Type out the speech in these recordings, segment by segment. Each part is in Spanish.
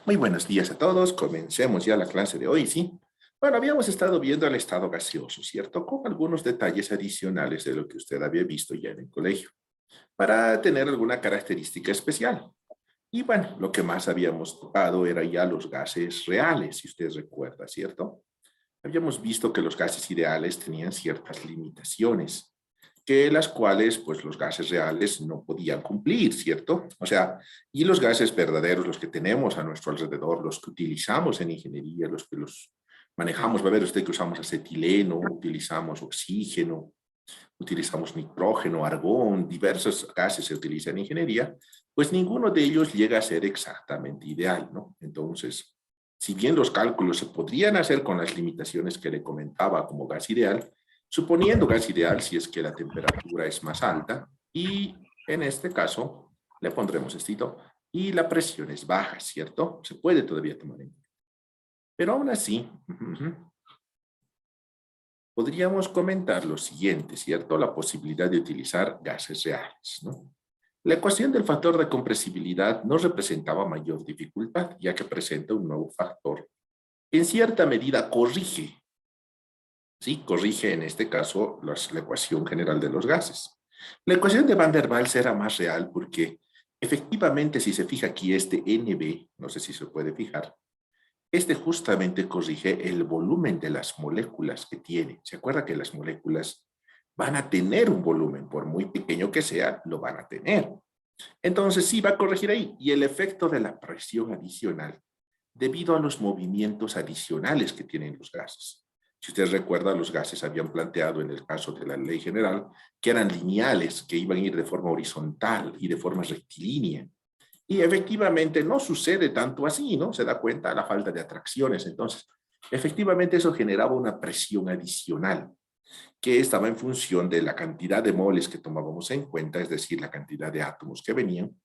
Muy buenos días a todos. Comencemos ya la clase de hoy, ¿sí? Bueno, habíamos estado viendo el estado gaseoso, ¿cierto? Con algunos detalles adicionales de lo que usted había visto ya en el colegio, para tener alguna característica especial. Y bueno, lo que más habíamos tocado era ya los gases reales, si usted recuerda, ¿cierto? Habíamos visto que los gases ideales tenían ciertas limitaciones, que las cuales pues los gases reales no podían cumplir, ¿cierto? O sea, y los gases verdaderos, los que tenemos a nuestro alrededor, los que utilizamos en ingeniería, los que los manejamos, va a ver usted que usamos acetileno, utilizamos oxígeno, utilizamos nitrógeno, argón, diversos gases se utilizan en ingeniería, pues ninguno de ellos llega a ser exactamente ideal, ¿no? Entonces, si bien los cálculos se podrían hacer con las limitaciones que le comentaba como gas ideal, suponiendo gas ideal si es que la temperatura es más alta y en este caso le pondremos estito y la presión es baja, ¿cierto? Se puede todavía tomar en cuenta. Pero aún así, podríamos comentar lo siguiente, ¿cierto? La posibilidad de utilizar gases reales, ¿no? La ecuación del factor de compresibilidad no representaba mayor dificultad, ya que presenta un nuevo factor que en cierta medida corrige, ¿sí? Corrige en este caso la ecuación general de los gases. La ecuación de Van der Waals era más real porque efectivamente si se fija aquí este NB, no sé si se puede fijar, este justamente corrige el volumen de las moléculas que tiene. ¿Se acuerda que las moléculas van a tener un volumen, por muy pequeño que sea, lo van a tener? Entonces sí va a corregir ahí. Y el efecto de la presión adicional, debido a los movimientos adicionales que tienen los gases. Si usted recuerda, los gases habían planteado en el caso de la ley general que eran lineales, que iban a ir de forma horizontal y de forma rectilínea. Y efectivamente no sucede tanto así, ¿no? Se da cuenta de la falta de atracciones. Entonces, efectivamente eso generaba una presión adicional que estaba en función de la cantidad de moles que tomábamos en cuenta, es decir, la cantidad de átomos que venían,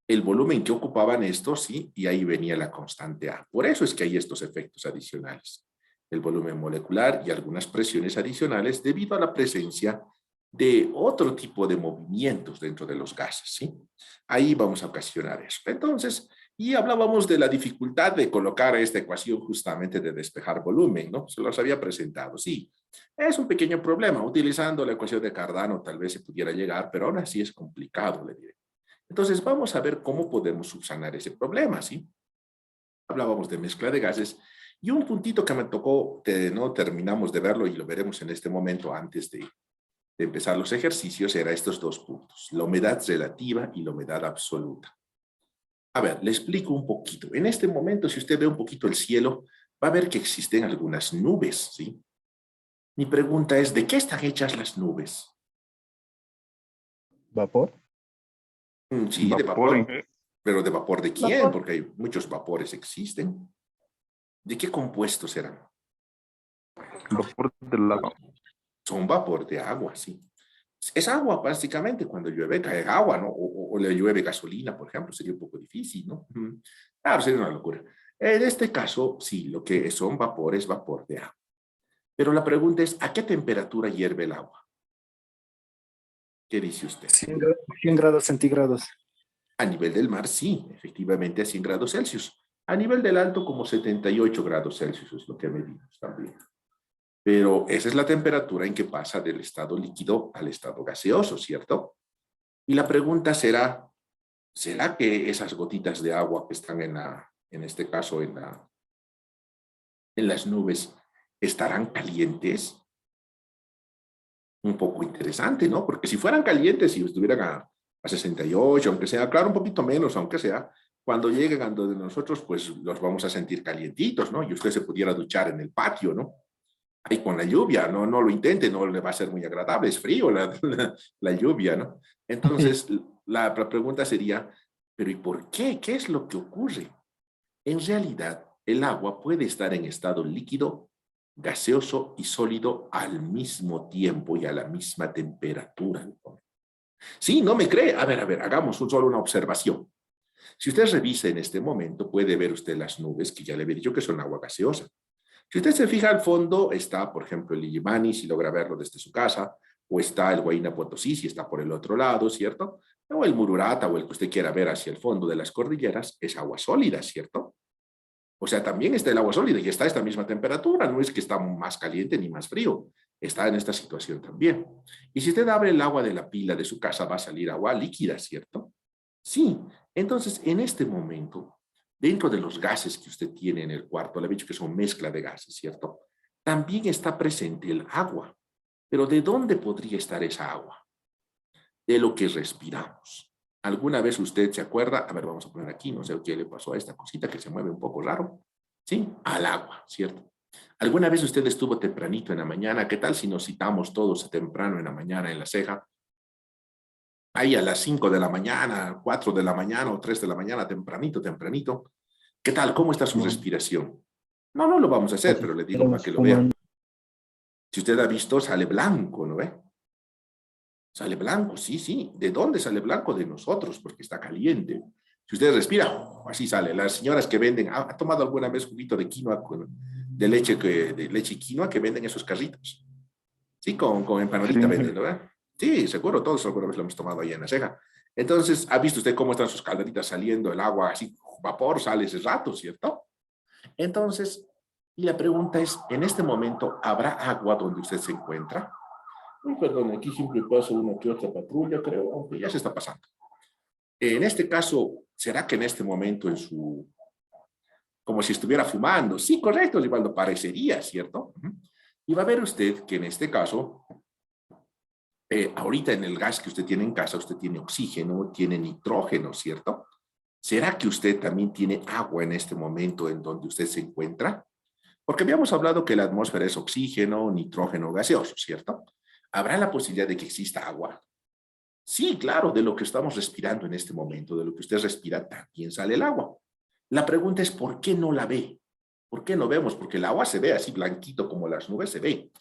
el volumen que ocupaban estos, sí, y ahí venía la constante A. Por eso es que hay estos efectos adicionales, el volumen molecular y algunas presiones adicionales debido a la presencia de otro tipo de movimientos dentro de los gases, ¿sí? Ahí vamos a ocasionar eso. Entonces, y hablábamos de la dificultad de colocar esta ecuación justamente de despejar volumen, ¿no? Se los había presentado, sí. Es un pequeño problema. Utilizando la ecuación de Cardano tal vez se pudiera llegar, pero aún así es complicado, le diré. Entonces, vamos a ver cómo podemos subsanar ese problema, ¿sí? Hablábamos de mezcla de gases y un puntito que me tocó, no terminamos de verlo y lo veremos en este momento antes de empezar los ejercicios, era estos dos puntos, la humedad relativa y la humedad absoluta. A ver, le explico un poquito. En este momento, si usted ve un poquito el cielo, va a ver que existen algunas nubes, ¿sí? Mi pregunta es, ¿de qué están hechas las nubes? ¿Vapor? Sí, de Vapor vapor. en ¿Pero de vapor de quién? Vapor. Porque hay muchos vapores existen. ¿De qué compuestos serán? vapor del agua. Son vapor de agua, sí. Es agua, básicamente, cuando llueve cae agua, ¿no? O le llueve gasolina, por ejemplo, sería un poco difícil, ¿no? Claro, sería una locura. En este caso, sí, lo que son vapores, vapor de agua. Pero la pregunta es, ¿a qué temperatura hierve el agua? ¿Qué dice usted? 100 grados centígrados. A nivel del mar, sí, efectivamente a 100 grados Celsius. A nivel del alto, como 78 grados Celsius es lo que medimos también. Pero esa es la temperatura en que pasa del estado líquido al estado gaseoso, ¿cierto? Y la pregunta será, ¿será que esas gotitas de agua que están en este caso en las nubes estarán calientes? Un poco interesante, ¿no? Porque si fueran calientes y estuvieran a 68, aunque sea, claro, un poquito menos, aunque sea, cuando lleguen a donde nosotros, pues los vamos a sentir calientitos, ¿no? Y usted se pudiera duchar en el patio, ¿no? Ahí con la lluvia, no lo intente, no le va a ser muy agradable, es frío la lluvia, ¿no? Entonces, la pregunta sería, ¿pero y por qué? ¿Qué es lo que ocurre? En realidad, el agua puede estar en estado líquido, gaseoso y sólido al mismo tiempo y a la misma temperatura. Sí, no me cree. A ver, hagamos solo una observación. Si usted revisa en este momento, puede ver usted las nubes que ya le había dicho que son agua gaseosa. Si usted se fija al fondo, está, por ejemplo, el Illimani, si logra verlo desde su casa, o está el Huayna Potosí, si está por el otro lado, ¿cierto? O el Mururata, o el que usted quiera ver hacia el fondo de las cordilleras, es agua sólida, ¿cierto? O sea, también está el agua sólida y está a esta misma temperatura. No es que está más caliente ni más frío. Está en esta situación también. Y si usted abre el agua de la pila de su casa, va a salir agua líquida, ¿cierto? Sí. Entonces, en este momento, dentro de los gases que usted tiene en el cuarto, le he dicho que son mezcla de gases, ¿cierto? También está presente el agua. Pero ¿de dónde podría estar esa agua? De lo que respiramos. ¿Alguna vez usted se acuerda? A ver, vamos a poner aquí, no sé qué le pasó a esta cosita que se mueve un poco raro. ¿Sí? Al agua, ¿cierto? ¿Alguna vez usted estuvo tempranito en la mañana? ¿Qué tal si nos citamos todos temprano en la mañana en la ceja? Ahí a las 5 de la mañana, 4 de la mañana o 3 de la mañana, tempranito, tempranito. ¿Qué tal? ¿Cómo está su respiración? No, no lo vamos a hacer, pero le digo para que lo vea. Si usted ha visto, sale blanco, ¿no ve? Sale blanco, sí, sí. ¿De dónde sale blanco? De nosotros, porque está caliente. Si usted respira, así sale. Las señoras que venden, ¿ha tomado alguna vez juguito de quinoa de leche y quinoa que venden esos carritos? Sí, con empanadita venden, ¿no ve? Sí, seguro, todos alguna vez lo hemos tomado ahí en la ceja. Entonces, ¿ha visto usted cómo están sus calderitas saliendo el agua así, vapor, sale ese rato, ¿cierto? Entonces, y la pregunta es, en este momento, ¿habrá agua donde usted se encuentra? Uy, perdón, aquí siempre pasa una que otra patrulla, creo, aunque ya se está pasando. En este caso, ¿será que en este momento como si estuviera fumando? Sí, correcto, Rivaldo, parecería, ¿cierto? Y va a ver usted que en este caso, ahorita en el gas que usted tiene en casa, usted tiene oxígeno, tiene nitrógeno, ¿cierto? ¿Será que usted también tiene agua en este momento en donde usted se encuentra? Porque habíamos hablado que la atmósfera es oxígeno, nitrógeno gaseoso, ¿cierto? ¿Habrá la posibilidad de que exista agua? Sí, claro, de lo que estamos respirando en este momento, de lo que usted respira, también sale el agua. La pregunta es, ¿por qué no la ve? ¿Por qué no vemos? Porque el agua se ve así blanquito como las nubes se ve.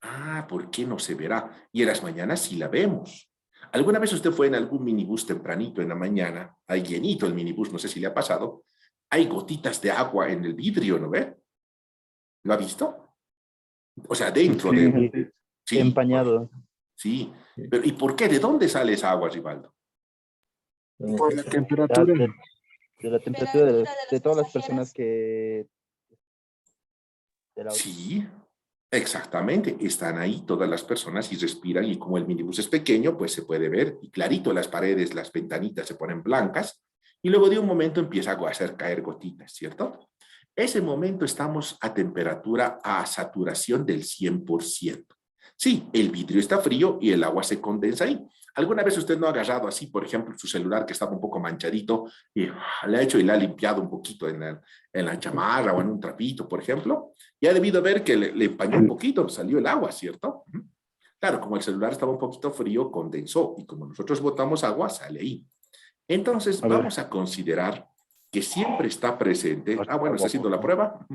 Ah, ¿por qué no se verá? Y en las mañanas sí la vemos. ¿Alguna vez usted fue en algún minibús tempranito en la mañana? Hay llenito el minibús, no sé si le ha pasado. Hay gotitas de agua en el vidrio, ¿no ve? ¿Lo ha visto? O sea, dentro de... Sí, Empañado. sí. Pero ¿y por qué? ¿De dónde sale esa agua, Rivaldo? Por la temperatura. De la temperatura de todas las personas que... Sí, exactamente. Están ahí todas las personas y respiran y como el minibús es pequeño, pues se puede ver y clarito las paredes, las ventanitas se ponen blancas y luego de un momento empieza a hacer caer gotitas, ¿cierto? Ese momento estamos a temperatura, a saturación del 100%. Sí, el vidrio está frío y el agua se condensa ahí. ¿Alguna vez usted no ha agarrado así, por ejemplo, su celular que estaba un poco manchadito y le ha hecho y le ha limpiado un poquito en la chamarra o en un trapito, por ejemplo? Y ha debido ver que le empañó un poquito, salió el agua, ¿cierto? Claro, como el celular estaba un poquito frío, condensó y como nosotros botamos agua, sale ahí. Entonces, vamos a considerar que siempre está presente, bueno, está haciendo la prueba,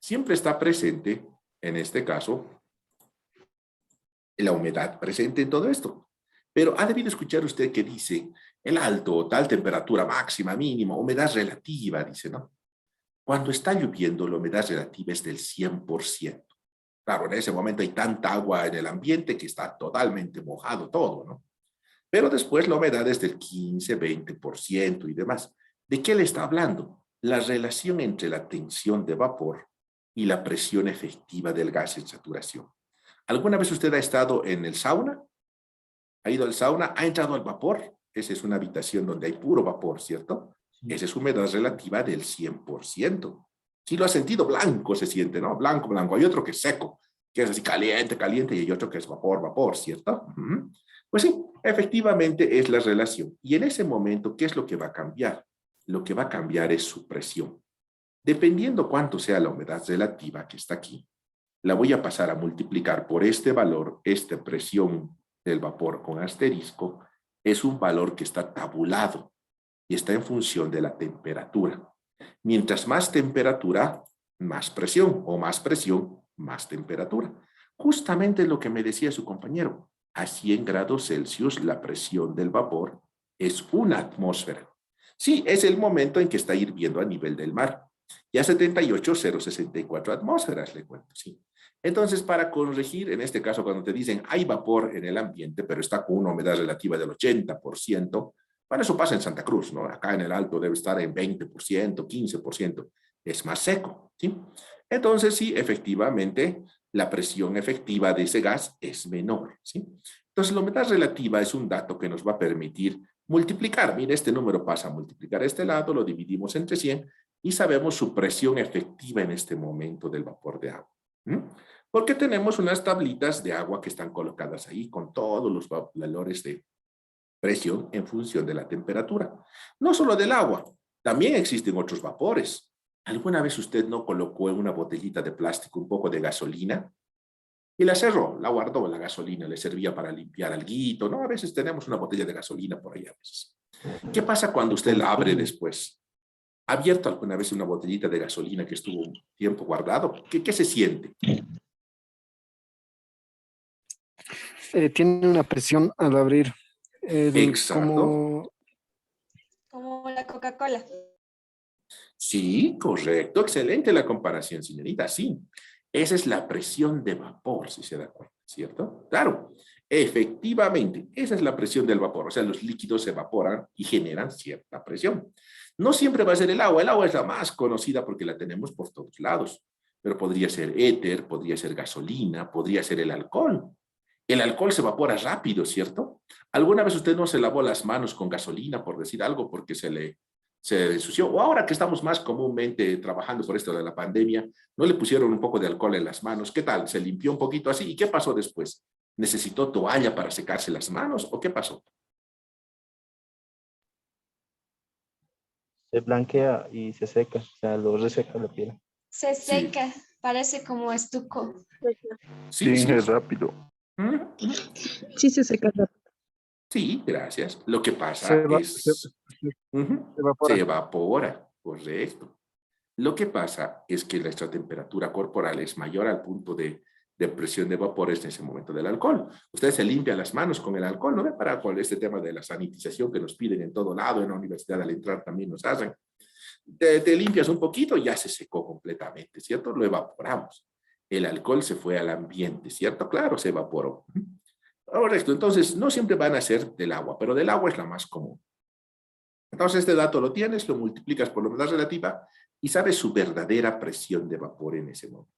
siempre está presente, en este caso, la humedad presente en todo esto. Pero ha debido escuchar usted que dice el alto, tal temperatura máxima, mínima, humedad relativa, dice, ¿no? Cuando está lloviendo, la humedad relativa es del 100%. Claro, en ese momento hay tanta agua en el ambiente que está totalmente mojado todo, ¿no? Pero después la humedad es del 15, 20% y demás. ¿De qué le está hablando? La relación entre la tensión de vapor y la presión efectiva del gas en saturación. ¿Alguna vez usted ha estado en el sauna? ¿Ha ido al sauna? ¿Ha entrado al vapor? Esa es una habitación donde hay puro vapor, ¿cierto? Esa es humedad relativa del 100%. Si lo ha sentido, blanco se siente, ¿no? Blanco, blanco. Hay otro que es seco, que es así caliente, caliente, y hay otro que es vapor, vapor, ¿cierto? Pues sí, efectivamente es la relación. Y en ese momento, ¿qué es lo que va a cambiar? Lo que va a cambiar es su presión. Dependiendo cuánto sea la humedad relativa que está aquí, la voy a pasar a multiplicar por este valor, esta presión del vapor con asterisco, es un valor que está tabulado y está en función de la temperatura. Mientras más temperatura, más presión, o más presión, más temperatura. Justamente lo que me decía su compañero, a 100 grados Celsius la presión del vapor es una atmósfera. Sí, es el momento en que está hirviendo a nivel del mar. Y a 78,064 atmósferas, le cuento, sí. Entonces, para corregir, en este caso, cuando te dicen hay vapor en el ambiente, pero está con una humedad relativa del 80%, bueno, eso pasa en Santa Cruz, ¿no? Acá en el Alto debe estar en 20%, 15%. es más seco, ¿sí? Entonces, sí, efectivamente, la presión efectiva de ese gas es menor, ¿sí? Entonces, la humedad relativa es un dato que nos va a permitir multiplicar. Mire, este número pasa a multiplicar este lado, lo dividimos entre 100 y sabemos su presión efectiva en este momento del vapor de agua. Porque tenemos unas tablitas de agua que están colocadas ahí con todos los valores de presión en función de la temperatura. No solo del agua, también existen otros vapores. ¿Alguna vez usted no colocó en una botellita de plástico un poco de gasolina? Y la cerró, la guardó, la gasolina, le servía para limpiar alguito, ¿no? A veces tenemos una botella de gasolina por ahí a veces. ¿Qué pasa cuando usted la abre después? ¿Ha abierto alguna vez una botellita de gasolina que estuvo un tiempo guardado? ¿Qué se siente? Tiene una presión al abrir. Exacto. Como la Coca-Cola. Sí, correcto, excelente la comparación, señorita, sí. Esa es la presión de vapor, si se da cuenta, ¿cierto? Claro, efectivamente, esa es la presión del vapor, o sea, los líquidos se evaporan y generan cierta presión. No siempre va a ser el agua es la más conocida porque la tenemos por todos lados, pero podría ser éter, podría ser gasolina, podría ser el alcohol. El alcohol se evapora rápido, ¿cierto? ¿Alguna vez usted no se lavó las manos con gasolina, por decir algo, porque se ensució? O ahora que estamos más comúnmente trabajando por esto de la pandemia, ¿no le pusieron un poco de alcohol en las manos? ¿Qué tal? ¿Se limpió un poquito así? ¿Y qué pasó después? ¿Necesitó toalla para secarse las manos o qué pasó? Se blanquea y se seca, o sea, lo reseca la piel. Se Sí, seca, parece como estuco. sí, Sí, sí. es rápido. Sí, se seca rápido. Sí, gracias. Lo que pasa Se, va, es... se evapora. Se evapora, correcto. Lo que pasa es que nuestra temperatura corporal es mayor al punto de presión de vapores en ese momento del alcohol. Ustedes se limpian las manos con el alcohol, ¿no ve? Para con este tema de la sanitización que nos piden en todo lado, en la universidad al entrar también nos hacen. Te limpias un poquito y ya se secó completamente, ¿cierto? Lo evaporamos. El alcohol se fue al ambiente, ¿cierto? Claro, se evaporó. Correcto, entonces no siempre van a ser del agua, pero del agua es la más común. Entonces este dato lo tienes, lo multiplicas por la humedad relativa y sabes su verdadera presión de vapor en ese momento.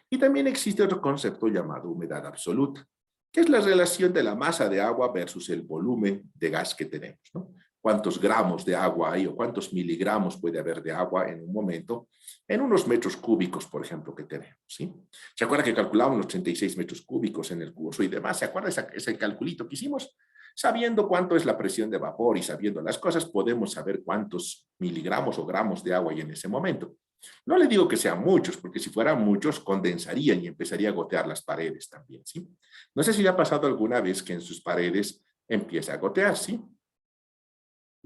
Y también existe otro concepto llamado humedad absoluta, que es la relación de la masa de agua versus el volumen de gas que tenemos, ¿no? Cuántos gramos de agua hay o cuántos miligramos puede haber de agua en un momento, en unos metros cúbicos, por ejemplo, que tenemos, ¿sí? ¿Se acuerda que calculamos los 36 metros cúbicos en el curso y demás? ¿Se acuerda ese calculito que hicimos? Sabiendo cuánto es la presión de vapor y sabiendo las cosas, podemos saber cuántos miligramos o gramos de agua hay en ese momento. No le digo que sean muchos, porque si fueran muchos, condensarían y empezaría a gotear las paredes también, ¿sí? No sé si le ha pasado alguna vez que en sus paredes empieza a gotear, ¿sí?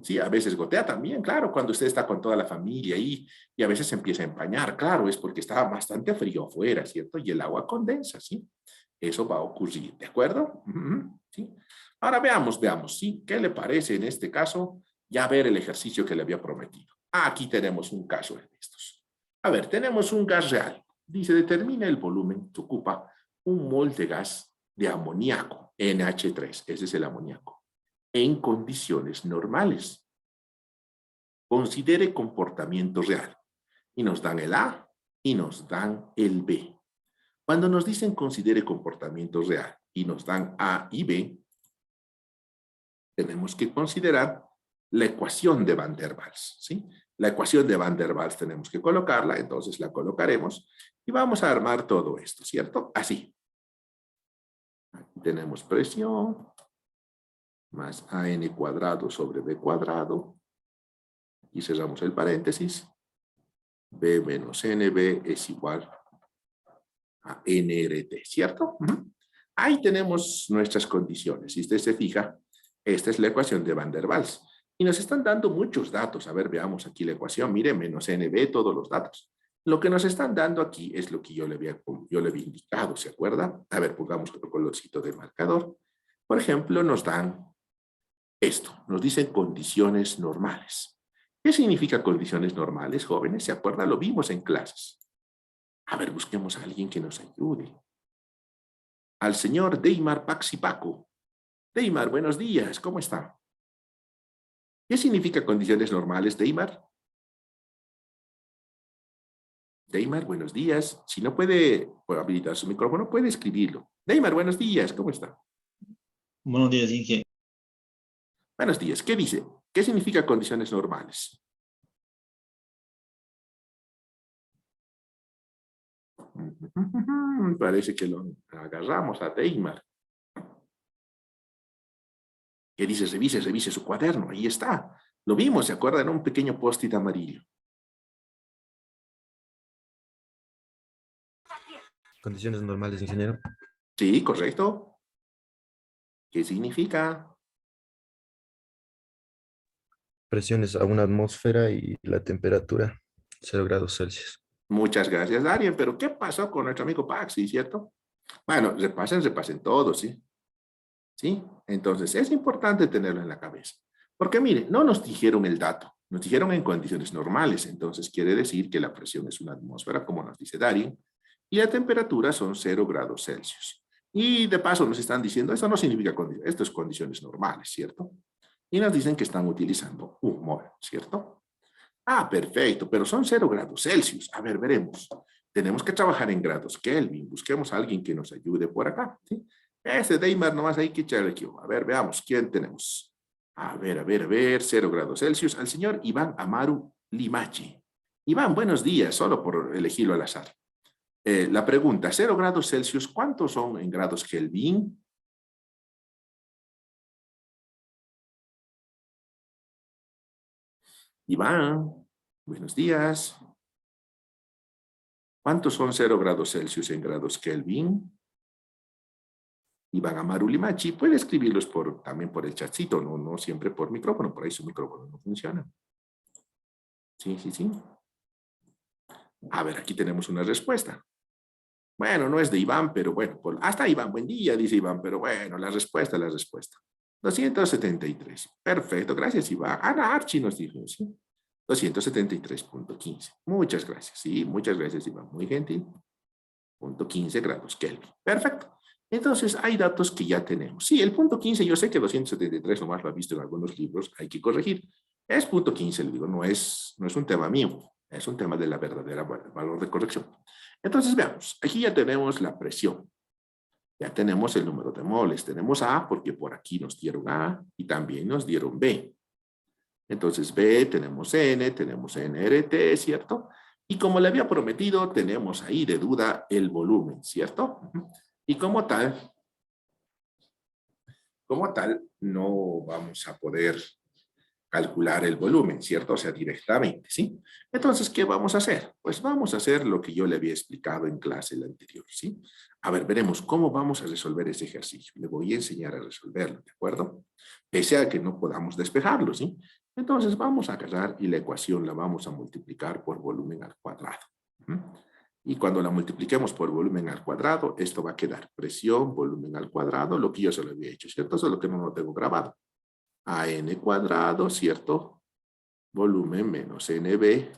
Sí, a veces gotea también, claro, cuando usted está con toda la familia ahí y a veces empieza a empañar, claro, es porque está bastante frío afuera, ¿cierto? Y el agua condensa, ¿sí? Eso va a ocurrir, ¿de acuerdo? ¿Sí? Ahora veamos, ¿sí? ¿Qué le parece en este caso? Ya ver el ejercicio que le había prometido. Aquí tenemos un caso de estos. A ver, tenemos un gas real. Dice, determina el volumen que ocupa un mol de gas de amoníaco, NH3, ese es el amoníaco, en condiciones normales. Considere comportamiento real. Y nos dan el A y nos dan el B. Cuando nos dicen considere comportamiento real y nos dan A y B, tenemos que considerar la ecuación de Van der Waals, ¿sí? La ecuación de Van der Waals tenemos que colocarla, entonces la colocaremos y vamos a armar todo esto, ¿cierto? Así. Aquí tenemos presión más AN cuadrado sobre B cuadrado. Y cerramos el paréntesis. B menos NB es igual a NRT, ¿cierto? Ahí tenemos nuestras condiciones. Si usted se fija, esta es la ecuación de Van der Waals. Y nos están dando muchos datos. A ver, veamos aquí la ecuación. Mire, menos NB, todos los datos. Lo que nos están dando aquí es lo que yo le había indicado, ¿se acuerda? A ver, pongamos otro colorcito de marcador. Por ejemplo, nos dan esto. Nos dicen condiciones normales. ¿Qué significa condiciones normales, jóvenes? ¿Se acuerdan? Lo vimos en clases. A ver, busquemos a alguien que nos ayude. Al señor Deimar Paxipaco. Deimar, buenos días, ¿cómo está? ¿Qué significa condiciones normales, Deimar? Neymar, buenos días. Si no puede habilitar su micrófono, puede escribirlo. Neymar, buenos días. ¿Cómo está? Buenos días, Inge. Buenos días. ¿Qué dice? ¿Qué significa condiciones normales? Parece que lo agarramos a Neymar. ¿Qué dice? Revise su cuaderno. Ahí está. Lo vimos, ¿se acuerdan? Un pequeño post-it amarillo. Condiciones normales, ingeniero. Sí, correcto. ¿Qué significa? Presiones a una atmósfera y la temperatura 0 °C. Muchas gracias, Darien. Pero ¿qué pasó con nuestro amigo Paxi, cierto? Bueno, repasen todos, ¿sí? ¿Sí? Entonces, es importante tenerlo en la cabeza. Porque, mire, no nos dijeron el dato. Nos dijeron en condiciones normales. Entonces, quiere decir que la presión es una atmósfera, como nos dice Darien, y la temperatura son 0 °C. Y de paso nos están diciendo, esto no significa condiciones, esto es condiciones normales, ¿cierto? Y nos dicen que están utilizando un mol, ¿cierto? Ah, perfecto, pero son 0 °C. A ver, veremos. Tenemos que trabajar en grados Kelvin. Busquemos a alguien que nos ayude por acá, ¿sí? Ese Neymar nomás hay que echarle aquí. A ver, veamos, ¿quién tenemos? A ver, 0 °C. Al señor Iván Amaru Limachi. Iván, buenos días, solo por elegirlo al azar. La pregunta, 0 °C, ¿cuántos son en grados Kelvin? Iván, buenos días. ¿Cuántos son 0 °C en grados Kelvin? Iván Amaru Limachi, puede escribirlos también por el chatcito, no siempre por micrófono, por ahí su micrófono no funciona. Sí. A ver, aquí tenemos una respuesta. Bueno, no es de Iván, pero bueno, hasta Iván, buen día, dice Iván, pero bueno, la respuesta. 273. Perfecto, gracias Iván. Ana Archi nos dijo, ¿sí? 273.15. Muchas gracias, sí, muchas gracias Iván, muy gentil. 0.15 grados Kelvin. Perfecto. Entonces, hay datos que ya tenemos. Sí, el punto 15, yo sé que 273 nomás lo ha visto en algunos libros, hay que corregir. Es punto 15, le digo, no es un tema mío, es un tema de la verdadera valor de corrección. Entonces, veamos, aquí ya tenemos la presión. Ya tenemos el número de moles. Tenemos A porque por aquí nos dieron A y también nos dieron B. Entonces, B, tenemos N, tenemos NRT, ¿cierto? Y como le había prometido, tenemos ahí de duda el volumen, ¿cierto? Y como tal, no vamos a poder calcular el volumen, ¿cierto? O sea, directamente, ¿sí? Entonces, ¿qué vamos a hacer? Pues vamos a hacer lo que yo le había explicado en clase la anterior, ¿sí? A ver, veremos cómo vamos a resolver ese ejercicio. Le voy a enseñar a resolverlo, ¿de acuerdo? Pese a que no podamos despejarlo, ¿sí? Entonces, vamos a agarrar y la ecuación la vamos a multiplicar por volumen al cuadrado. Y cuando la multipliquemos por volumen al cuadrado, esto va a quedar presión, volumen al cuadrado, lo que yo se lo había hecho, ¿cierto? Eso es lo que no lo tengo grabado. A n cuadrado, ¿cierto? Volumen menos nb.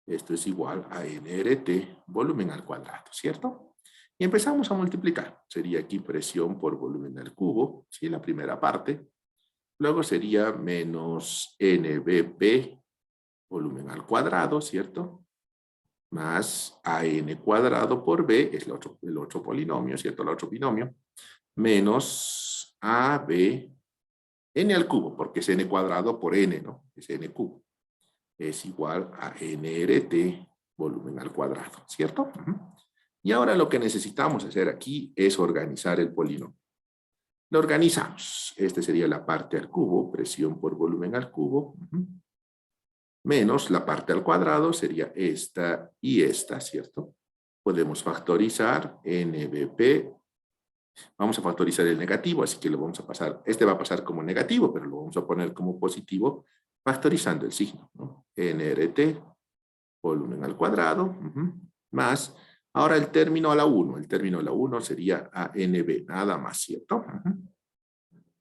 Esto es igual a nRT, volumen al cuadrado, ¿cierto? Y empezamos a multiplicar. Sería aquí presión por volumen al cubo, ¿sí? La primera parte. Luego sería menos nbp, volumen al cuadrado, ¿cierto? Más an cuadrado por b, es el otro polinomio, ¿cierto? El otro binomio. Menos ab, n al cubo, porque es n cuadrado por n, ¿no? Es n cubo. Es igual a nRT, volumen al cuadrado, ¿cierto? Y ahora lo que necesitamos hacer aquí es organizar el polinomio. Lo organizamos. Esta sería la parte al cubo, presión por volumen al cubo. Menos la parte al cuadrado, sería esta y esta, ¿cierto? Podemos factorizar NBP. Vamos a factorizar el negativo, así que lo vamos a pasar. Este va a pasar como negativo, pero lo vamos a poner como positivo, factorizando el signo, ¿no? NRT, volumen al cuadrado, más, ahora el término a la 1. El término a la 1 sería ANB, nada más, ¿cierto?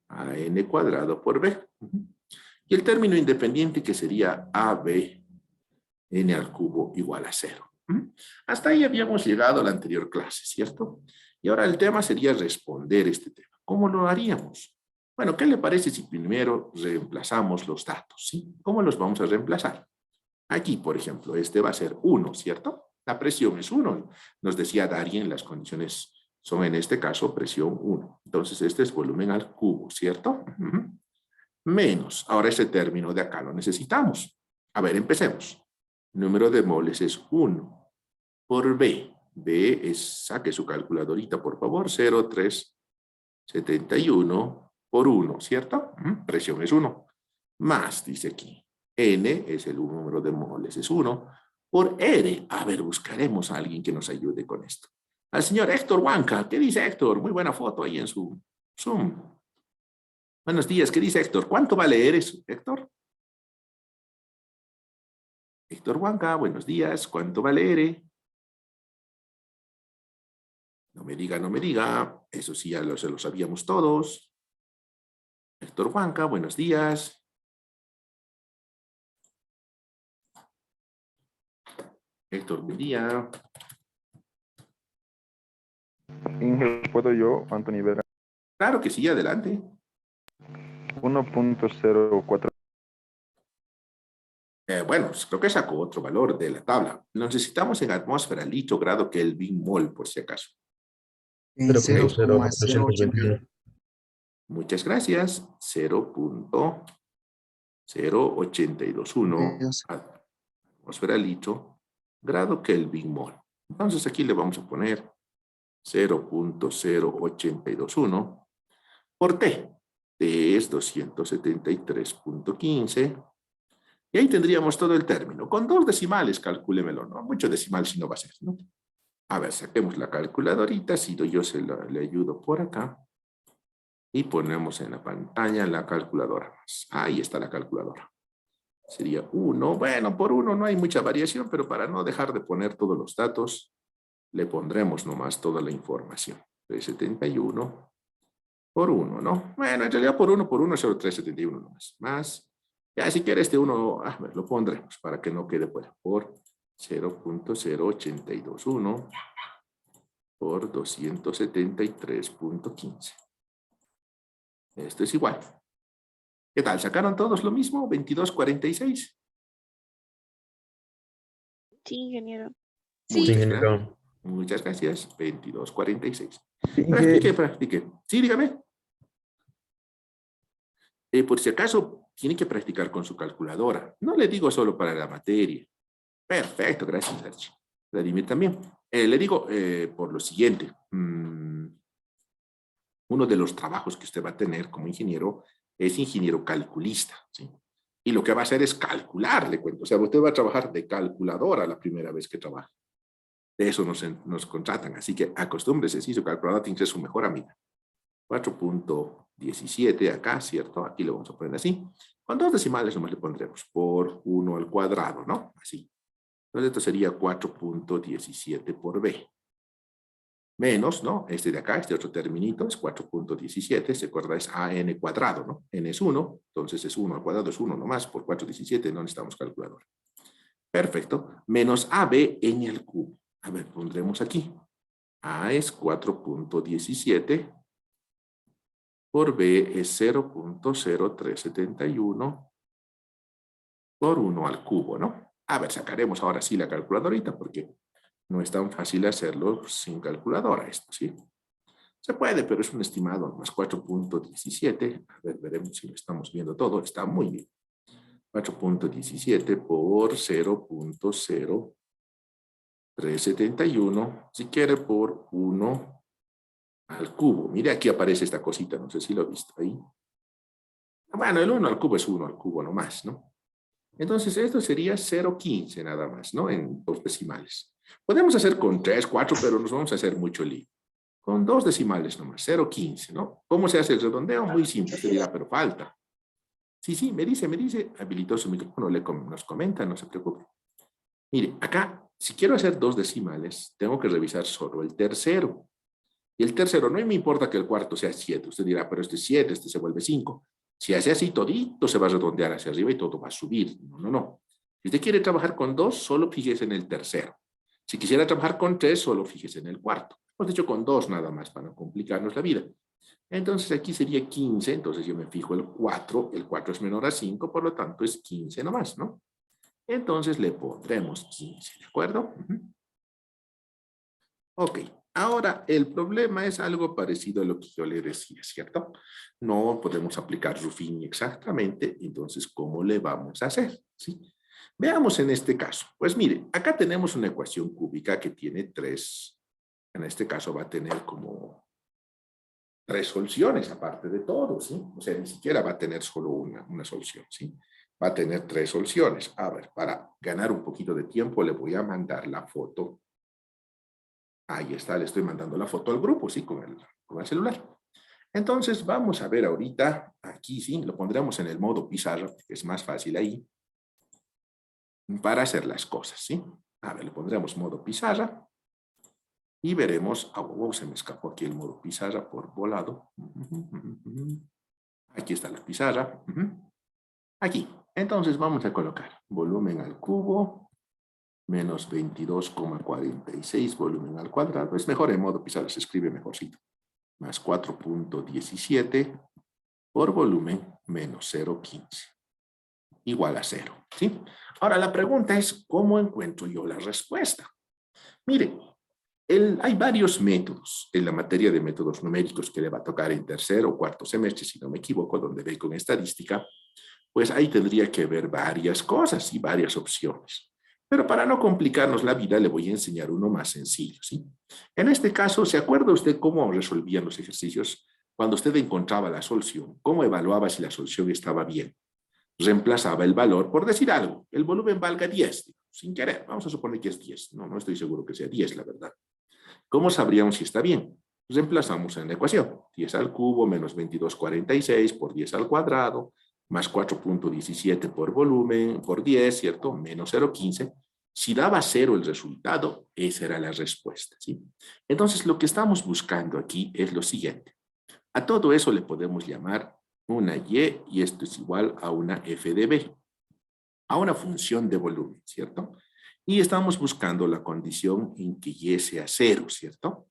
AN cuadrado por B. Y el término independiente que sería AB, N al cubo igual a 0. Hasta ahí habíamos llegado a la anterior clase, ¿cierto? Y ahora el tema sería responder este tema. ¿Cómo lo haríamos? Bueno, ¿qué le parece si primero reemplazamos los datos? ¿Sí? ¿Cómo los vamos a reemplazar? Aquí, por ejemplo, este va a ser 1, ¿cierto? La presión es 1. Nos decía Darien, las condiciones son en este caso presión 1. Entonces, este es volumen al cubo, ¿cierto? Menos. Ahora ese término de acá lo necesitamos. A ver, empecemos. Número de moles es 1 por B. B es, saque su calculadorita, por favor, 0,371 por 1, ¿cierto? Presión es 1. Más, dice aquí. N es el número de moles, es 1 por R. A ver, buscaremos a alguien que nos ayude con esto. Al señor Héctor Huanca. ¿Qué dice Héctor? Muy buena foto ahí en su Zoom. Buenos días, ¿qué dice Héctor? ¿Cuánto vale R, Héctor? Héctor Huanca, buenos días. ¿Cuánto vale R? No me diga, no me diga. Eso sí, ya se lo sabíamos todos. Héctor Huanca, buenos días. Héctor, buen día. Inge, ¿puedo yo, Anthony Vera? Claro que sí, adelante. 1.04. Bueno, creo que sacó otro valor de la tabla. Lo necesitamos en atmósfera, litro, grado, Kelvin, mol, por si acaso. 0.0821. Muchas gracias. 0.0821 atmósfera, litro, grado, Kelvin, mol. Entonces aquí le vamos a poner 0.0821 por T. T es 273.15. Y ahí tendríamos todo el término. Con 2 decimales, calcúlemelo, ¿no? Mucho decimal si no va a ser, ¿no? A ver, saquemos la calculadorita, si yo le ayudo por acá. Y ponemos en la pantalla la calculadora. Ahí está la calculadora. Sería 1. Bueno, por 1 no hay mucha variación, pero para no dejar de poner todos los datos, le pondremos nomás toda la información. 371 por 1, ¿no? Bueno, en realidad por 1 es solo 371 nomás. Más, ya si quiere este 1, lo pondremos para que no quede fuera. Por 0.0821 por 273.15. Esto es igual. ¿Qué tal? ¿Sacaron todos lo mismo? 22.46. Sí, ingeniero. Sí. Ingeniero. Muchas gracias. 22.46. Inge, Practique. Sí, dígame. Por si acaso, tiene que practicar con su calculadora. No le digo solo para la materia. Perfecto, gracias, Archie. Vladimir también. Le digo por lo siguiente. Uno de los trabajos que usted va a tener como ingeniero es ingeniero calculista, ¿sí? Y lo que va a hacer es calcular, le cuento. O sea, usted va a trabajar de calculadora la primera vez que trabaja. De eso nos contratan. Así que acostúmbrese, si su calculadora tiene que ser su mejor amiga. 4.17 acá, ¿cierto? Aquí lo vamos a poner así. Con 2 decimales nomás le pondremos por 1 al cuadrado, ¿no? Así. Entonces esto sería 4.17 por B. Menos, ¿no? Este de acá, este otro terminito es 4.17, se acuerda, es AN cuadrado, ¿no? N es 1, entonces es 1 al cuadrado, es 1 nomás, por 4.17 no necesitamos calculadora. Perfecto. Menos AB en el cubo. A ver, pondremos aquí. A es 4.17 por B es 0.0371 por 1 al cubo, ¿no? A ver, sacaremos ahora sí la calculadorita porque no es tan fácil hacerlo sin calculadora esto, ¿sí? Se puede, pero es un estimado, más 4.17. A ver, veremos si lo estamos viendo todo. Está muy bien. 4.17 por 0.0371. Si quiere, por 1 al cubo. Mire, aquí aparece esta cosita. No sé si lo he visto ahí. Bueno, el 1 al cubo es 1 al cubo nomás, ¿no? Entonces, esto sería 0.15 nada más, ¿no? En 2 decimales. Podemos hacer con 3, 4, pero nos vamos a hacer mucho lío. Con 2 decimales nomás, 0.15, ¿no? ¿Cómo se hace el redondeo? Muy simple. Usted dirá, pero falta. Sí, me dice, habilitó su micrófono, nos comenta, no se preocupe. Mire, acá, si quiero hacer 2 decimales, tengo que revisar solo el tercero. Y el tercero, no me importa que el cuarto sea 7. Usted dirá, pero este es 7, este se vuelve 5. Si hace así, todito se va a redondear hacia arriba y todo va a subir. No. Si usted quiere trabajar con 2, solo fíjese en el tercero. Si quisiera trabajar con 3, solo fíjese en el cuarto. Hemos hecho con 2 nada más para no complicarnos la vida. Entonces aquí sería 15, entonces yo me fijo el 4 es menor a 5, por lo tanto es 15 nomás, ¿no? Entonces le pondremos 15, ¿de acuerdo? Ok, ahora el problema es algo parecido a lo que yo le decía, ¿cierto? No podemos aplicar Ruffini exactamente, entonces, ¿cómo le vamos a hacer? ¿Sí? Veamos en este caso. Pues mire, acá tenemos una ecuación cúbica que tiene tres, en este caso va a tener como tres soluciones aparte de todo, ¿sí? O sea, ni siquiera va a tener solo una solución, ¿sí? Va a tener tres soluciones. A ver, para ganar un poquito de tiempo le voy a mandar la foto. Ahí está, le estoy mandando la foto al grupo, ¿sí? Con el celular. Entonces, vamos a ver ahorita, aquí sí, lo pondremos en el modo pizarra, que es más fácil ahí, para hacer las cosas, ¿sí? A ver, le pondremos modo pizarra y veremos, se me escapó aquí el modo pizarra por volado. Aquí está la pizarra. Aquí. Entonces vamos a colocar volumen al cubo menos 22,46 volumen al cuadrado. Es mejor en modo pizarra, se escribe mejorcito. Más 4,17 por volumen menos 0,15. Igual a 0, ¿sí? Ahora la pregunta es, ¿cómo encuentro yo la respuesta? Mire, hay varios métodos en la materia de métodos numéricos que le va a tocar en tercer o cuarto semestre, si no me equivoco, donde ve con estadística, pues ahí tendría que ver varias cosas y varias opciones. Pero para no complicarnos la vida, le voy a enseñar uno más sencillo, ¿sí? En este caso, ¿se acuerda usted cómo resolvían los ejercicios? Cuando usted encontraba la solución, ¿cómo evaluaba si la solución estaba bien? Reemplazaba el valor por decir algo. El volumen valga 10, sin querer. Vamos a suponer que es 10. No estoy seguro que sea 10, la verdad. ¿Cómo sabríamos si está bien? Reemplazamos en la ecuación. 10 al cubo menos 22,46 por 10 al cuadrado, más 4,17 por volumen, por 10, ¿cierto? Menos 0,15. Si daba 0 el resultado, esa era la respuesta, ¿sí? Entonces, lo que estamos buscando aquí es lo siguiente. A todo eso le podemos llamar una y esto es igual a una f de b, a una función de volumen, ¿cierto? Y estamos buscando la condición en que y sea 0, ¿cierto?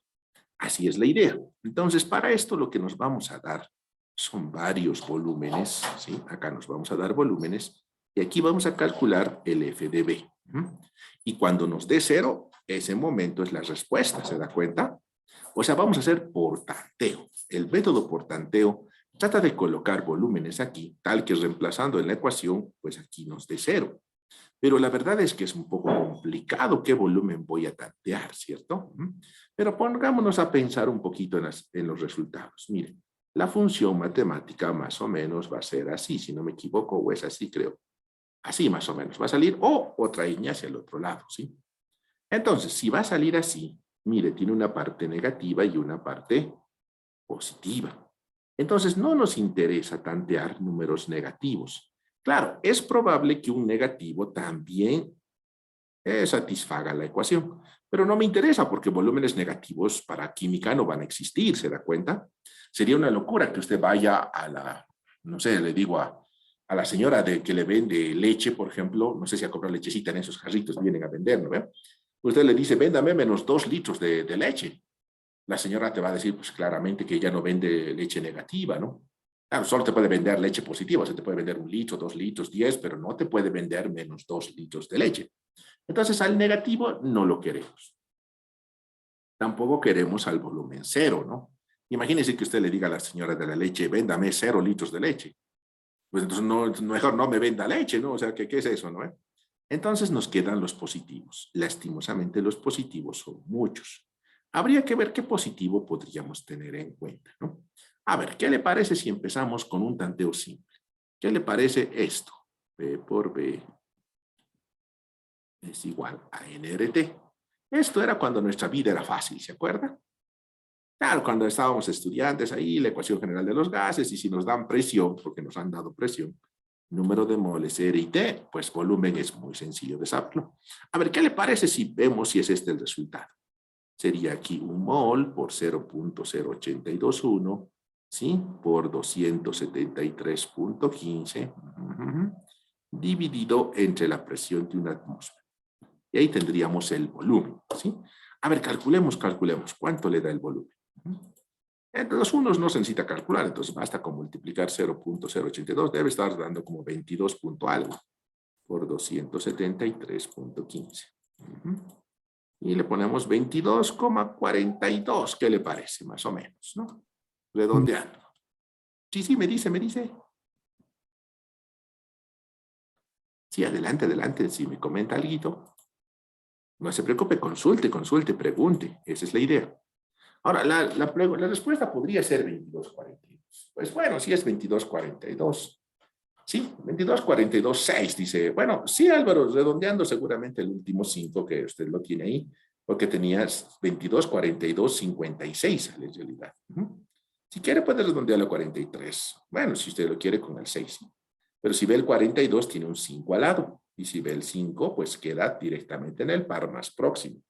Así es la idea. Entonces, para esto lo que nos vamos a dar son varios volúmenes, ¿sí? Acá nos vamos a dar volúmenes y aquí vamos a calcular el f de b. Y cuando nos dé 0, ese momento es la respuesta, ¿se da cuenta? O sea, vamos a hacer por tanteo. El método por tanteo trata de colocar volúmenes aquí, tal que reemplazando en la ecuación, pues aquí nos dé 0. Pero la verdad es que es un poco complicado qué volumen voy a tantear, ¿cierto? Pero pongámonos a pensar un poquito en los resultados. Miren, la función matemática más o menos va a ser así, si no me equivoco, o es así, creo. Así más o menos va a salir, o otra línea hacia el otro lado, ¿sí? Entonces, si va a salir así, mire, tiene una parte negativa y una parte positiva. Entonces, no nos interesa tantear números negativos. Claro, es probable que un negativo también satisfaga la ecuación, pero no me interesa porque volúmenes negativos para química no van a existir, ¿se da cuenta? Sería una locura que usted vaya a la, no sé, le digo a la señora que le vende leche, por ejemplo, no sé si a comprar lechecita en esos jarritos vienen a vender, ¿no ve? Usted le dice, véndame menos 2 litros de leche. La señora te va a decir, pues claramente que ella no vende leche negativa, ¿no? Claro, solo te puede vender leche positiva, o sea, te puede vender 1 litro, 2 litros, 10, pero no te puede vender menos 2 litros de leche. Entonces, al negativo no lo queremos. Tampoco queremos al volumen 0, ¿no? Imagínese que usted le diga a la señora de la leche, véndame 0 litros de leche. Pues entonces, mejor no me venda leche, ¿no? O sea, ¿qué es eso, no? Entonces, nos quedan los positivos. Lastimosamente, los positivos son muchos. Habría que ver qué positivo podríamos tener en cuenta, ¿no? A ver, ¿qué le parece si empezamos con un tanteo simple? ¿Qué le parece esto? B por B es igual a NRT. Esto era cuando nuestra vida era fácil, ¿se acuerda? Claro, cuando estábamos estudiantes ahí, la ecuación general de los gases, y si nos dan presión, porque nos han dado presión, número de moles R y T, pues volumen es muy sencillo de saberlo. A ver, ¿qué le parece si vemos si es este el resultado? Sería aquí 1 mol por 0,0821, ¿sí? Por 273,15, dividido entre la presión de una atmósfera. Y ahí tendríamos el volumen, ¿sí? A ver, calculemos. ¿Cuánto le da el volumen? Entre los unos no se necesita calcular, entonces basta con multiplicar 0,082, debe estar dando como 22 punto algo. por 273.15. Y le ponemos 22,42. ¿Qué le parece? Más o menos, ¿no? Redondeando. Sí, me dice. Sí, adelante, adelante. Si me comenta algo, no se preocupe, consulte, pregunte. Esa es la idea. Ahora, la respuesta podría ser 22,42. Pues bueno, sí es 22,42. Sí, 22,42,6 dice. Bueno, sí, Álvaro, redondeando seguramente el último 5 que usted lo tiene ahí, porque tenías 22,42,56 en realidad. Si quiere puede redondearlo a 43. Bueno, si usted lo quiere con el 6. ¿Sí? Pero si ve el 42 tiene un 5 al lado. Y si ve el 5, pues queda directamente en el par más próximo.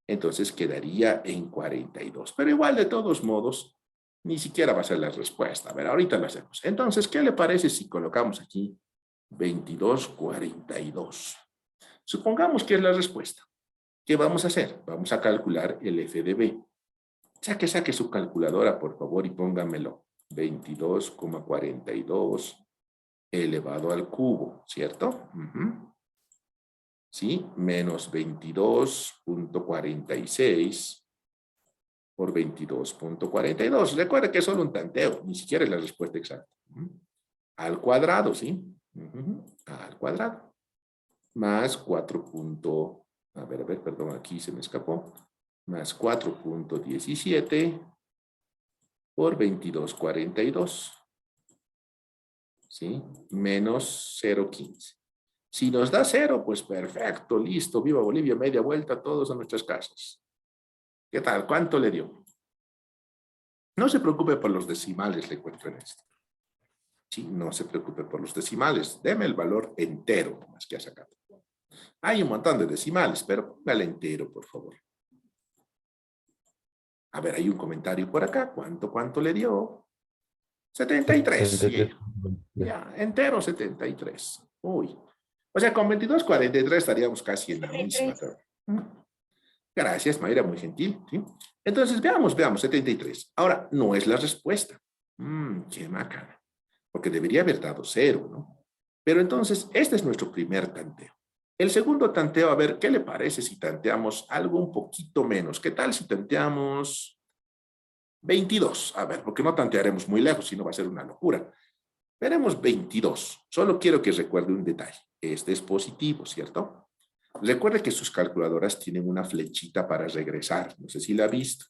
Entonces quedaría en 42. Pero igual, de todos modos, ni siquiera va a ser la respuesta. A ver, ahorita lo hacemos. Entonces, ¿qué le parece si colocamos aquí 22,42? Supongamos que es la respuesta. ¿Qué vamos a hacer? Vamos a calcular el f de b. Saque su calculadora, por favor, y póngamelo. 22,42 elevado al cubo, ¿cierto? ¿Sí? Menos 22,46 por 22,42. Recuerde que es solo un tanteo, ni siquiera es la respuesta exacta. Al cuadrado, ¿sí? Al cuadrado. Más 4. Perdón, aquí se me escapó. Más 4,17 por 22,42. ¿Sí? Menos 0,15. Si nos da 0, pues perfecto, listo, viva Bolivia, media vuelta, todos a nuestras casas. ¿Qué tal? ¿Cuánto le dio? No se preocupe por los decimales, le cuento en esto. Sí, no se preocupe por los decimales. Deme el valor entero, más que ha sacado. Hay un montón de decimales, pero póngale entero, por favor. A ver, hay un comentario por acá. ¿Cuánto le dio? 73. 73. Ya, entero 73. Uy. O sea, con 22,43 estaríamos casi en la misma. Gracias, Mayra, muy gentil. ¿Sí? Entonces, veamos, 73. Ahora, no es la respuesta. Qué macana. Porque debería haber dado 0, ¿no? Pero entonces, este es nuestro primer tanteo. El segundo tanteo, a ver, ¿qué le parece si tanteamos algo un poquito menos? ¿Qué tal si tanteamos 22? A ver, porque no tantearemos muy lejos, sino va a ser una locura. Veremos 22. Solo quiero que recuerde un detalle. Este es positivo, ¿cierto? Recuerde que sus calculadoras tienen una flechita para regresar. No sé si la ha visto.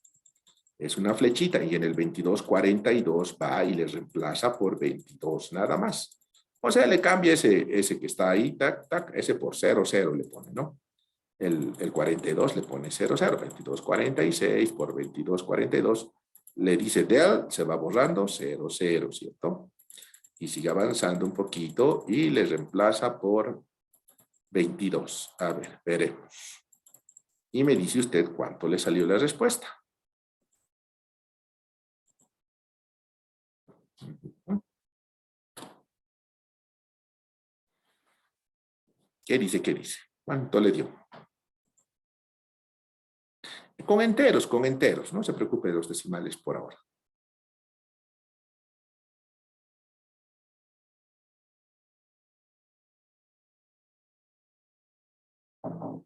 Es una flechita y en el 22,42 va y le reemplaza por 22, nada más. O sea, le cambia ese que está ahí, tac, tac, ese por 0, 0 le pone, ¿no? El 42 le pone 0, 0, 22,46 por 22,42. Le dice del, se va borrando, 0, 0, ¿cierto? Y sigue avanzando un poquito y le reemplaza por 22. A ver, veremos. Y me dice usted cuánto le salió la respuesta. ¿Qué dice? ¿Cuánto le dio? Con enteros. No se preocupe de los decimales por ahora.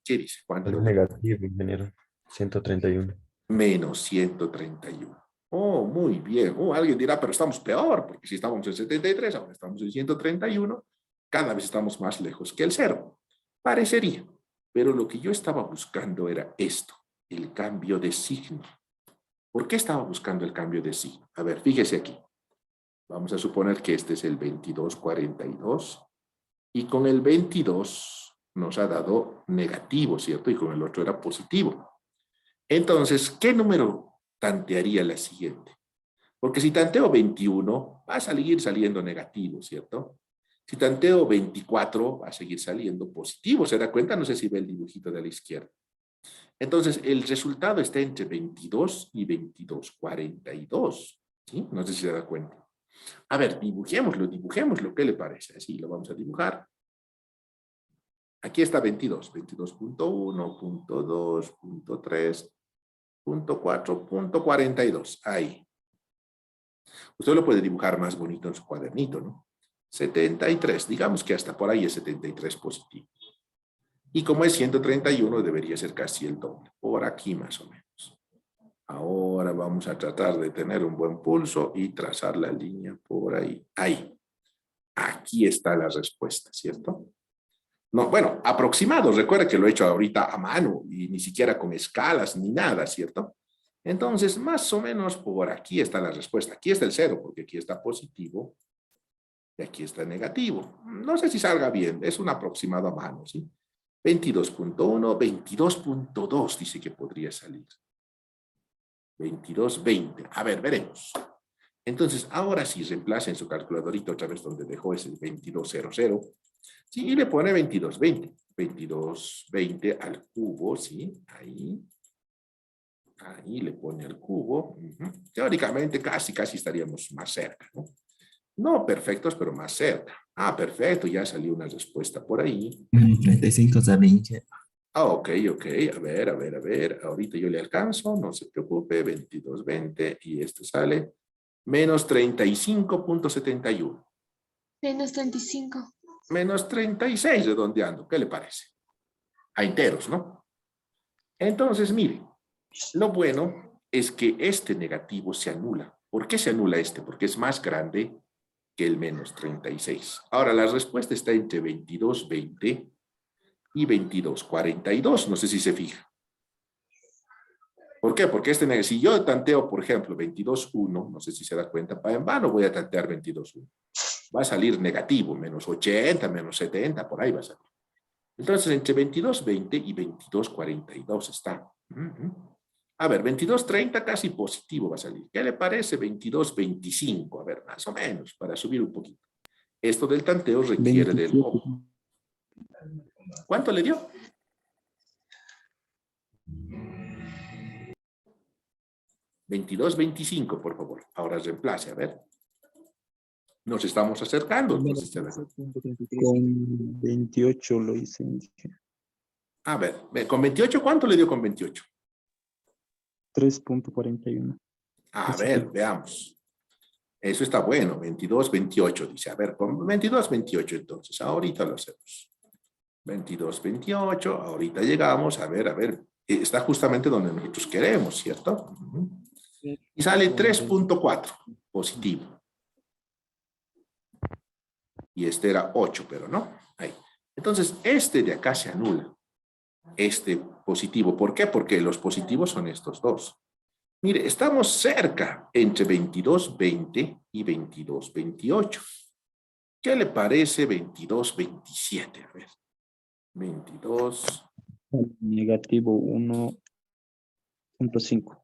¿Qué dice? ¿Cuánto? Es negativo, ingeniero. 131. Menos 131. Oh, muy bien. Oh, alguien dirá, pero estamos peor, porque si estábamos en 73, ahora estamos en 131, cada vez estamos más lejos que el 0. Parecería, pero lo que yo estaba buscando era esto, el cambio de signo. ¿Por qué estaba buscando el cambio de signo? A ver, fíjese aquí. Vamos a suponer que este es el 22,42 y con el 22 nos ha dado negativo, ¿cierto? Y con el otro era positivo. Entonces, ¿qué número tantearía la siguiente? Porque si tanteo 21, va a seguir saliendo negativo, ¿cierto? Si tanteo 24, va a seguir saliendo positivo. ¿Se da cuenta? No sé si ve el dibujito de la izquierda. Entonces, el resultado está entre 22 y 22,42. ¿Sí? No sé si se da cuenta. A ver, dibujémoslo. ¿Qué le parece? Así lo vamos a dibujar. Aquí está 22. 22.1, punto 2, punto 3, punto 4, punto 42. Ahí. Usted lo puede dibujar más bonito en su cuadernito, ¿no? 73. Digamos que hasta por ahí es 73 positivo. Y como es 131, debería ser casi el doble. Por aquí más o menos. Ahora vamos a tratar de tener un buen pulso y trazar la línea por ahí. Ahí. Aquí está la respuesta, ¿cierto? No, bueno, aproximado. Recuerda que lo he hecho ahorita a mano y ni siquiera con escalas ni nada, ¿cierto? Entonces, más o menos por aquí está la respuesta. Aquí está el 0, porque aquí está positivo y aquí está negativo. No sé si salga bien, es un aproximado a mano, ¿sí? 22.1, 22.2 dice que podría salir. 22.20. A ver, veremos. Entonces, ahora sí, reemplaza en su calculadorita otra vez donde dejó ese 22.00. Sí, y le pone 22.20. 22.20 al cubo, ¿sí? Ahí. Ahí le pone al cubo. Teóricamente casi estaríamos más cerca, ¿no? No perfectos, pero más cerca. Ah, perfecto, ya salió una respuesta por ahí. 35 Ah, ok. A ver. Ahorita yo le alcanzo, no se preocupe. 22.20 y este sale menos 35.71. Menos 35. Menos 36 redondeando. ¿Qué le parece? A enteros, ¿no? Entonces, mire, lo bueno es que este negativo se anula. ¿Por qué se anula este? Porque es más grande que el menos 36. Ahora, la respuesta está entre 22.20 y 22.42. No sé si se fija. ¿Por qué? Porque si yo tanteo, por ejemplo, 22.1, no sé si se da cuenta, en vano voy a tantear 22.1. Va a salir negativo, menos 80, menos 70, por ahí va a salir. Entonces, entre 22.20 y 22.42 está. A ver, 22.30 casi positivo va a salir. ¿Qué le parece 22.25? A ver, más o menos, para subir un poquito. Esto del tanteo requiere del ojo. ¿Cuánto le dio? 22.25, por favor. Ahora reemplace, a ver. Nos estamos acercando. Entonces, Con 28 lo hice. a ver, ¿con 28 cuánto le dio con 28? 3.41. A ver, veamos. Eso está bueno, 22.28 dice. A ver, con 22.28 entonces, ahorita lo hacemos. 22.28, ahorita llegamos, a ver, está justamente donde nosotros queremos, ¿cierto? Y sale 3.4, positivo. Y este era 8, pero no, ahí. Entonces, este de acá se anula. Este positivo, ¿por qué? Porque los positivos son estos dos. Mire, estamos cerca entre 22.20 y 22.28. ¿Qué le parece 22.27? A ver. 22. Negativo 1.5.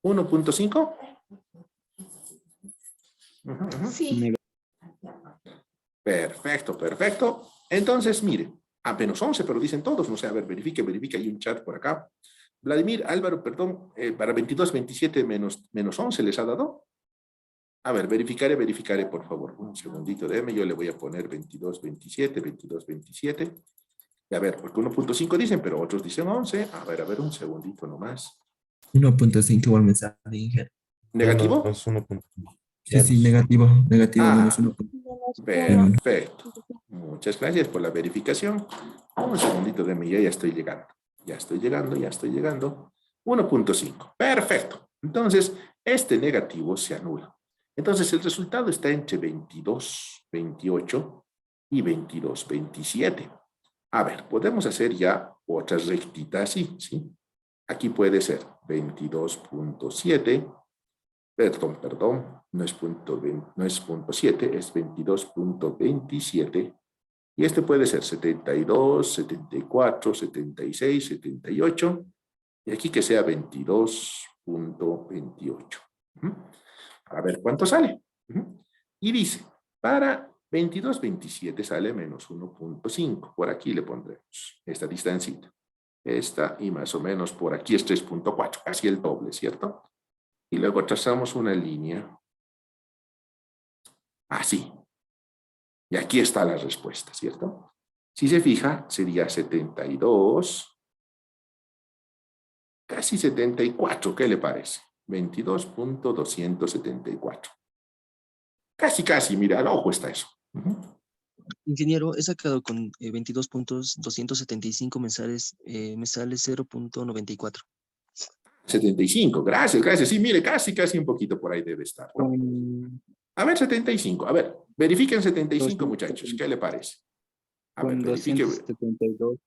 1.5. Sí. Perfecto. Entonces, mire, apenas 11, pero dicen todos, no sé, a ver, verifique, hay un chat por acá. Vladimir, Álvaro, perdón, para 22.27 menos 11 les ha dado. A ver, verificaré, por favor. Un segundito, déme, yo le voy a poner 22.27. A ver, porque 1.5 dicen, pero otros dicen 11. A ver, un segundito nomás. 1.5 igual me sale, Inge. ¿Negativo? Menos 1. Sí, negativo, menos 1. Perfecto. Muchas gracias por la verificación. Un segundito de mí, ya estoy llegando. Ya estoy llegando. 1.5. Perfecto. Entonces, este negativo se anula. Entonces, el resultado está entre 22.28 y 22.27. A ver, podemos hacer ya otra rectita así, ¿sí? Aquí puede ser 22.7. Perdón, no es punto 7, es 22.27. Y este puede ser 72, 74, 76, 78. Y aquí que sea 22.28. A ver cuánto sale. Y dice, para 22.27 sale menos 1.5. Por aquí le pondremos esta distancita. Esta y más o menos por aquí es 3.4, casi el doble, ¿cierto? Y luego trazamos una línea. Así. Y aquí está la respuesta, ¿cierto? Si se fija, sería 72, casi 74, ¿qué le parece? 22.274. Casi, mira, al ojo está eso. Ujú. Ingeniero, he sacado con 22 puntos 275 mensales, me sale 0.94. 75, gracias, gracias. Sí, mire, casi un poquito por ahí debe estar, ¿no? Con, A ver, 75. A ver, verifiquen 75, 270 muchachos. ¿Qué le parece? A ver, con verifique. 272.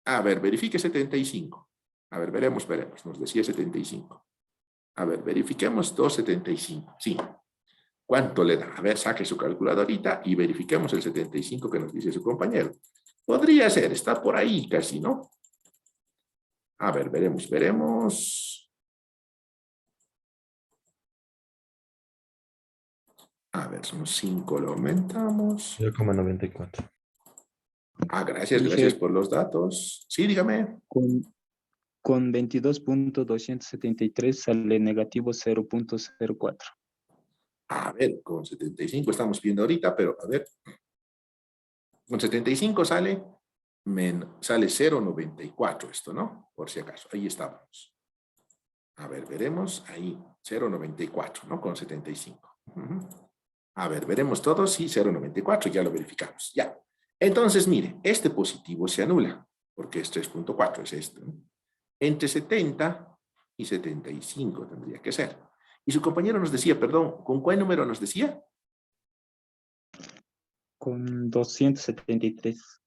A ver, verifique 75. A ver, veremos. Nos decía 75. A ver, verifiquemos 275. Sí. ¿Cuánto le da? A ver, saque su calculadorita y verifiquemos el 75 que nos dice su compañero. Podría ser, está por ahí casi, ¿no? A ver, veremos. A ver, son 5, lo aumentamos. 0,94. Ah, gracias Dije, por los datos. Sí, dígame. con 22.273 sale negativo 0.04. A ver, con 75 estamos viendo ahorita, pero a ver. Con 75 sale 0.94 esto, ¿no? Por si acaso, ahí estábamos. A ver, veremos ahí, 0.94, ¿no? Con 75. A ver, veremos todos, sí, 0.94, ya lo verificamos, ya. Entonces, mire, este positivo se anula, porque es 3.4, es esto, ¿no? Entre 70 y 75 tendría que ser. Y su compañero nos decía, perdón, ¿con cuál número nos decía? Con 273.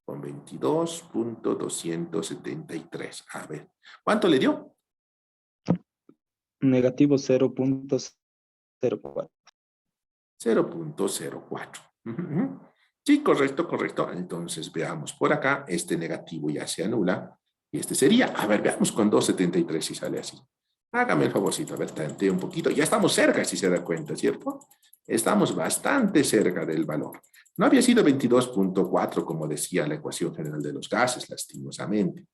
Con 22.273. A ver, ¿cuánto le dio? Negativo 0.04. 0.04. Sí, correcto. Entonces veamos por acá, este negativo ya se anula. Y este sería, a ver, veamos con 273 si sale así. Hágame el favorcito, a ver, tanteo un poquito. Ya estamos cerca, si se da cuenta, ¿cierto? Estamos bastante cerca del valor. No había sido 22.4, como decía la ecuación general de los gases, lastimosamente.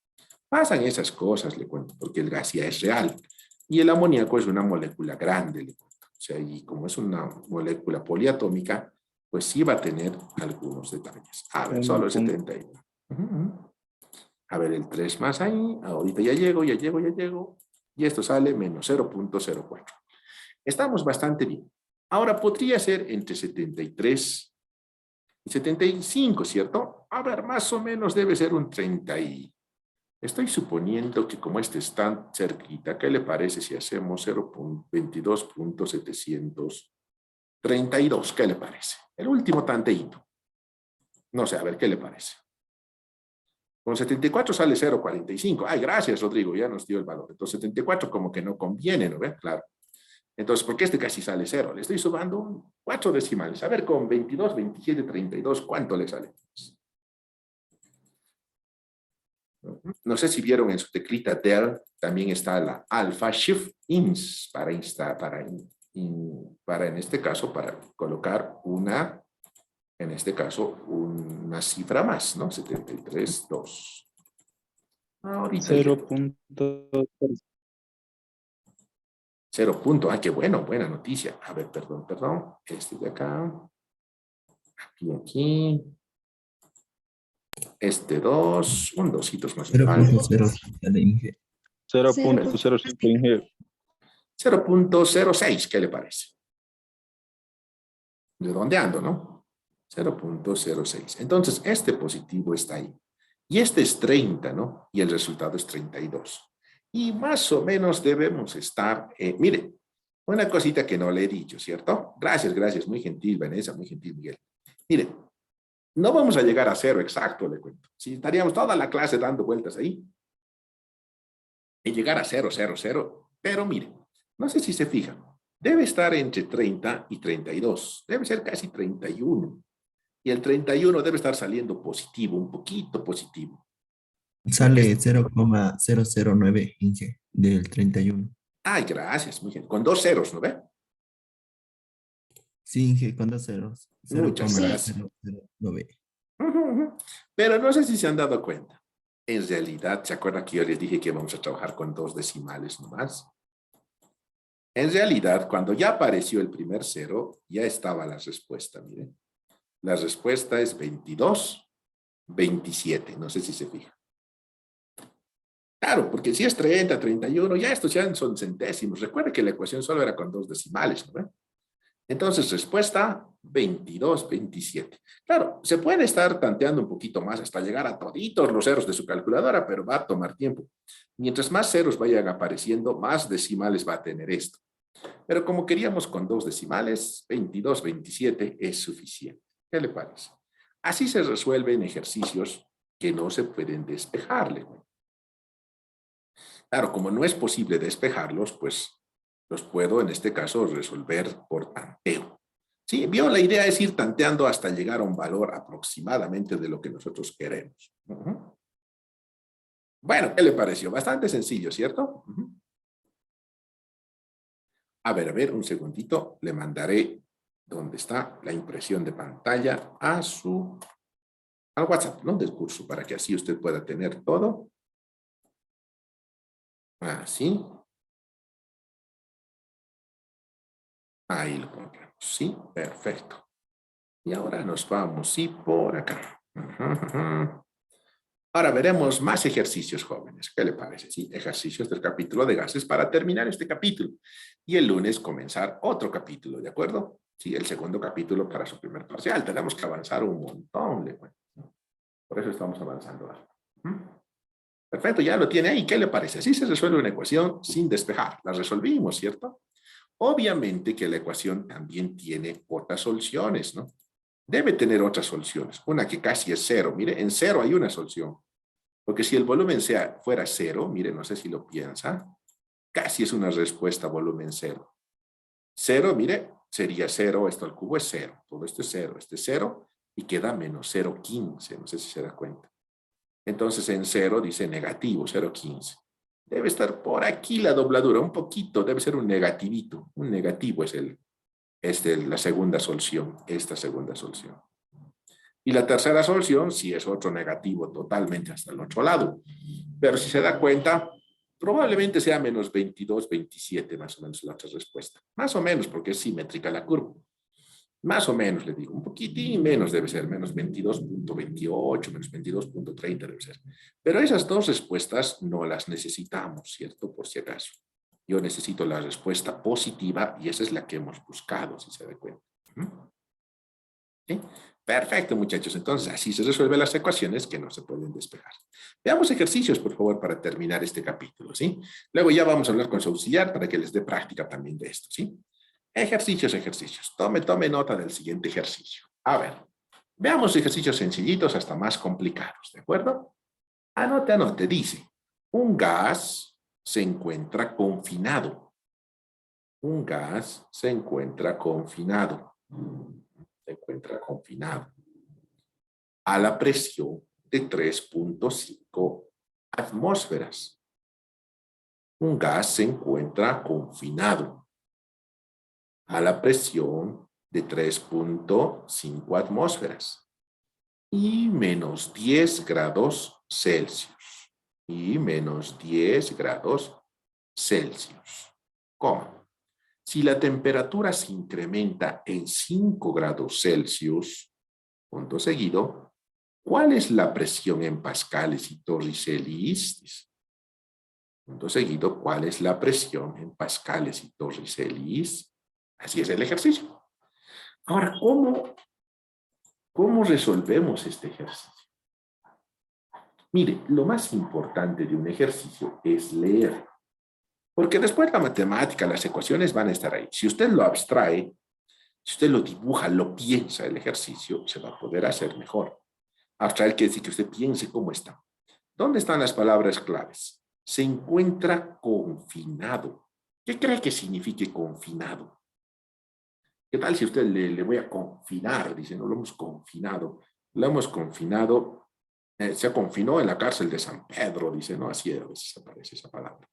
Pasan esas cosas, le cuento, porque el gas ya es real. Y el amoníaco es una molécula grande, le cuento. O sea, y como es una molécula poliatómica, pues sí va a tener algunos detalles. A ver, solo el 71. A ver, el 3 más ahí. Ahorita ya llego. Y esto sale menos 0.04. Estamos bastante bien. Ahora podría ser entre 73 y 75, ¿cierto? A ver, más o menos debe ser un 30 y... Estoy suponiendo que como este es tan cerquita, ¿qué le parece si hacemos 0.22.732? ¿Qué le parece? El último tanteíto. No sé, a ver, ¿qué le parece? Con 74 sale 0.45. Ay, gracias, Rodrigo, ya nos dio el valor. Entonces 74 como que no conviene, ¿no ve? Claro. Entonces, ¿por qué este casi sale 0? Le estoy sumando 4 decimales. A ver, con 22, 27, 32, ¿cuánto le sale? No sé si vieron en su teclita del, también está la alfa shift ins para en este caso, para colocar una, en este caso, una cifra más, ¿no? 73.2. Ahorita 0.03. 0 punto. Ah, qué bueno, buena noticia. A ver, perdón. Este de acá. Aquí. Este 2. Un dositos más. 0.05 Inge. 0.05 Inge. 0.06, ¿qué le parece? Redondeando, ¿no? 0.06. Entonces, este positivo está ahí. Y este es 30, ¿no? Y el resultado es 32. Y más o menos debemos estar, mire, una cosita que no le he dicho, ¿cierto? Gracias, muy gentil, Vanessa, muy gentil, Miguel. Mire, no vamos a llegar a 0 exacto, le cuento. Si estaríamos toda la clase dando vueltas ahí, y llegar a 0, 0, 0, pero mire, no sé si se fijan, debe estar entre 30 y 32, debe ser casi 31. Y el 31 debe estar saliendo positivo, un poquito positivo. Sale 0.009 Inge del 31. Ay, gracias, muy bien. Con 2 ceros, ¿no ve? Sí, Inge, con 2 ceros. Muchas gracias. 0.009. Pero no sé si se han dado cuenta. En realidad, ¿se acuerdan que yo les dije que vamos a trabajar con 2 decimales nomás? En realidad, cuando ya apareció el primer 0, ya estaba la respuesta, miren. La respuesta es 22, 27. No sé si se fijan. Claro, porque si es 30, 31, ya estos ya son centésimos. Recuerde que la ecuación solo era con 2 decimales, ¿no? Entonces, respuesta 22, 27. Claro, se puede estar tanteando un poquito más hasta llegar a toditos los ceros de su calculadora, pero va a tomar tiempo. Mientras más ceros vayan apareciendo, más decimales va a tener esto. Pero como queríamos con 2 decimales, 22, 27 es suficiente. ¿Qué le parece? Así se resuelven ejercicios que no se pueden despejarle. Claro, como no es posible despejarlos, pues los puedo en este caso resolver por tanteo. Sí, vio, la idea es ir tanteando hasta llegar a un valor aproximadamente de lo que nosotros queremos. Bueno, ¿qué le pareció? Bastante sencillo, ¿cierto? A ver, un segundito. Le mandaré donde está la impresión de pantalla al WhatsApp, ¿no? Del curso, para que así usted pueda tener todo. Así. Ahí lo compramos, ¿sí? Perfecto. Y ahora nos vamos, sí, por acá. Ahora veremos más ejercicios, jóvenes. ¿Qué le parece? Sí, ejercicios del capítulo de gases para terminar este capítulo. Y el lunes comenzar otro capítulo, ¿de acuerdo? Sí, el segundo capítulo para su primer parcial. Tenemos que avanzar un montón, le cuento. Por eso estamos avanzando. Perfecto, ya lo tiene ahí. ¿Qué le parece? Así se resuelve una ecuación sin despejar. La resolvimos, ¿cierto? Obviamente que la ecuación también tiene otras soluciones, ¿no? Debe tener otras soluciones. Una que casi es cero. Mire, en cero hay una solución. Porque si el volumen fuera cero, mire, no sé si lo piensa, casi es una respuesta volumen cero. Cero, mire, sería cero, esto al cubo es cero. Todo esto es cero, este es cero y queda menos 0,15. No sé si se da cuenta. Entonces en cero dice negativo, 0,15. Debe estar por aquí la dobladura, un poquito, debe ser un negativito. Un negativo es la segunda solución, esta segunda solución. Y la tercera solución, sí es otro negativo totalmente hasta el otro lado. Pero si se da cuenta, probablemente sea menos 22, 27 más o menos la otra respuesta. Más o menos, porque es simétrica la curva. Más o menos, le digo, un poquitín menos debe ser, menos 22.28, menos 22.30 debe ser. Pero esas dos respuestas no las necesitamos, ¿cierto? Por si acaso. Yo necesito la respuesta positiva y esa es la que hemos buscado, si se da cuenta. ¿Sí? Perfecto, muchachos. Entonces, así se resuelven las ecuaciones que no se pueden despejar. Veamos ejercicios, por favor, para terminar este capítulo, ¿sí? Luego ya vamos a hablar con su auxiliar para que les dé práctica también de esto, ¿sí? Ejercicios. Tome nota del siguiente ejercicio. A ver, veamos ejercicios sencillitos hasta más complicados, ¿de acuerdo? Anote. Dice, un gas se encuentra confinado. Un gas se encuentra confinado. A la presión de 3.5 atmósferas. Un gas se encuentra confinado a la presión de 3.5 atmósferas y menos 10 grados Celsius. ¿Cómo? Si la temperatura se incrementa en 5 grados Celsius, punto seguido, ¿cuál es la presión en pascales y torricelis? Punto seguido, ¿cuál es la presión en pascales y torricelis? Así es el ejercicio. Ahora, ¿cómo resolvemos este ejercicio? Mire, lo más importante de un ejercicio es leer. Porque después la matemática, las ecuaciones van a estar ahí. Si usted lo abstrae, si usted lo dibuja, lo piensa, el ejercicio se va a poder hacer mejor. Abstraer quiere decir que usted piense cómo está. ¿Dónde están las palabras claves? Se encuentra confinado. ¿Qué cree que signifique confinado? ¿Qué tal si usted le voy a confinar? Dice, no lo hemos confinado. Lo hemos confinado, se confinó en la cárcel de San Pedro, dice, no, así a veces aparece esa palabra.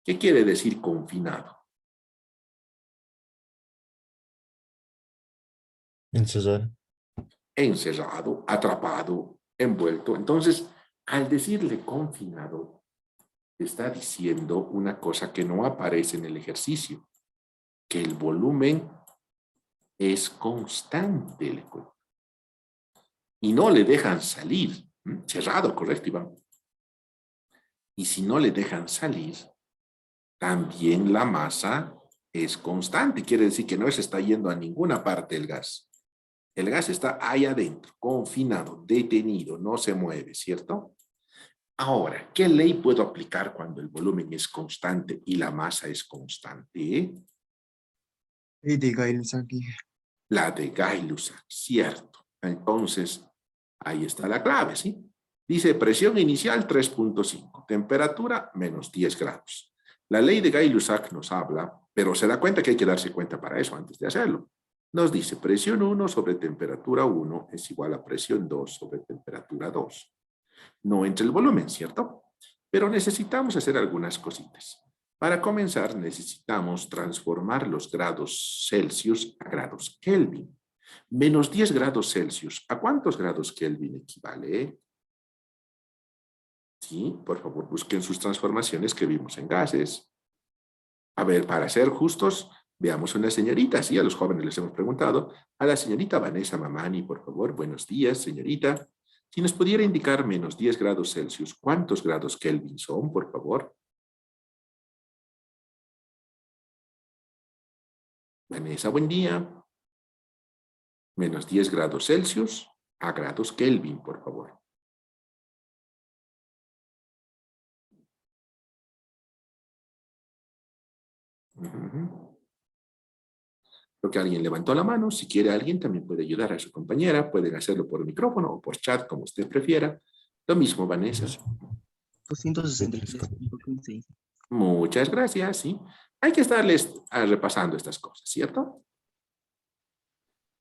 ¿Qué quiere decir confinado? Encerrado. Encerrado, atrapado, envuelto. Entonces, al decirle confinado, está diciendo una cosa que no aparece en el ejercicio, que el volumen es constante, y no le dejan salir. Cerrado, correcto, Iván. Y si no le dejan salir, también la masa es constante. Quiere decir que no se está yendo a ninguna parte el gas. El gas está ahí adentro, confinado, detenido, no se mueve, ¿cierto? Ahora, ¿qué ley puedo aplicar cuando el volumen es constante y la masa es constante? Ley de Gay-Lussac. La de Gay-Lussac, cierto. Entonces, ahí está la clave, ¿sí? Dice presión inicial 3.5, temperatura menos 10 grados. La ley de Gay-Lussac nos habla, pero se da cuenta que hay que darse cuenta para eso antes de hacerlo. Nos dice presión 1 sobre temperatura 1 es igual a presión 2 sobre temperatura 2. No entra el volumen, ¿cierto? Pero necesitamos hacer algunas cositas. Para comenzar, necesitamos transformar los grados Celsius a grados Kelvin. Menos 10 grados Celsius, ¿a cuántos grados Kelvin equivale? Sí, por favor, busquen sus transformaciones que vimos en gases. A ver, para ser justos, veamos una señorita. Sí, a los jóvenes les hemos preguntado. A la señorita Vanessa Mamani, por favor. Buenos días, señorita. Si nos pudiera indicar menos 10 grados Celsius, ¿cuántos grados Kelvin son, por favor? Vanessa, buen día. Menos 10 grados Celsius a grados Kelvin, por favor. Creo que alguien levantó la mano. Si quiere alguien también puede ayudar a su compañera. Pueden hacerlo por micrófono o por chat, como usted prefiera. Lo mismo, Vanessa. 263.15. Muchas gracias, sí. Hay que estarles repasando estas cosas, ¿cierto?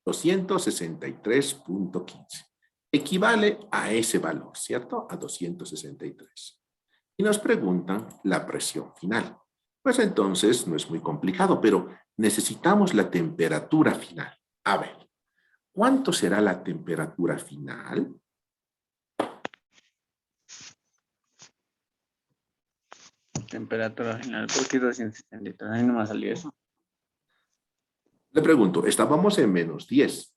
263.15. Equivale a ese valor, ¿cierto? A 263. Y nos preguntan la presión final. Pues entonces no es muy complicado, pero necesitamos la temperatura final. A ver, ¿cuánto será la temperatura final? Temperatura final, ¿por qué 263? A mí no me ha salido eso. Le pregunto, estábamos en menos 10.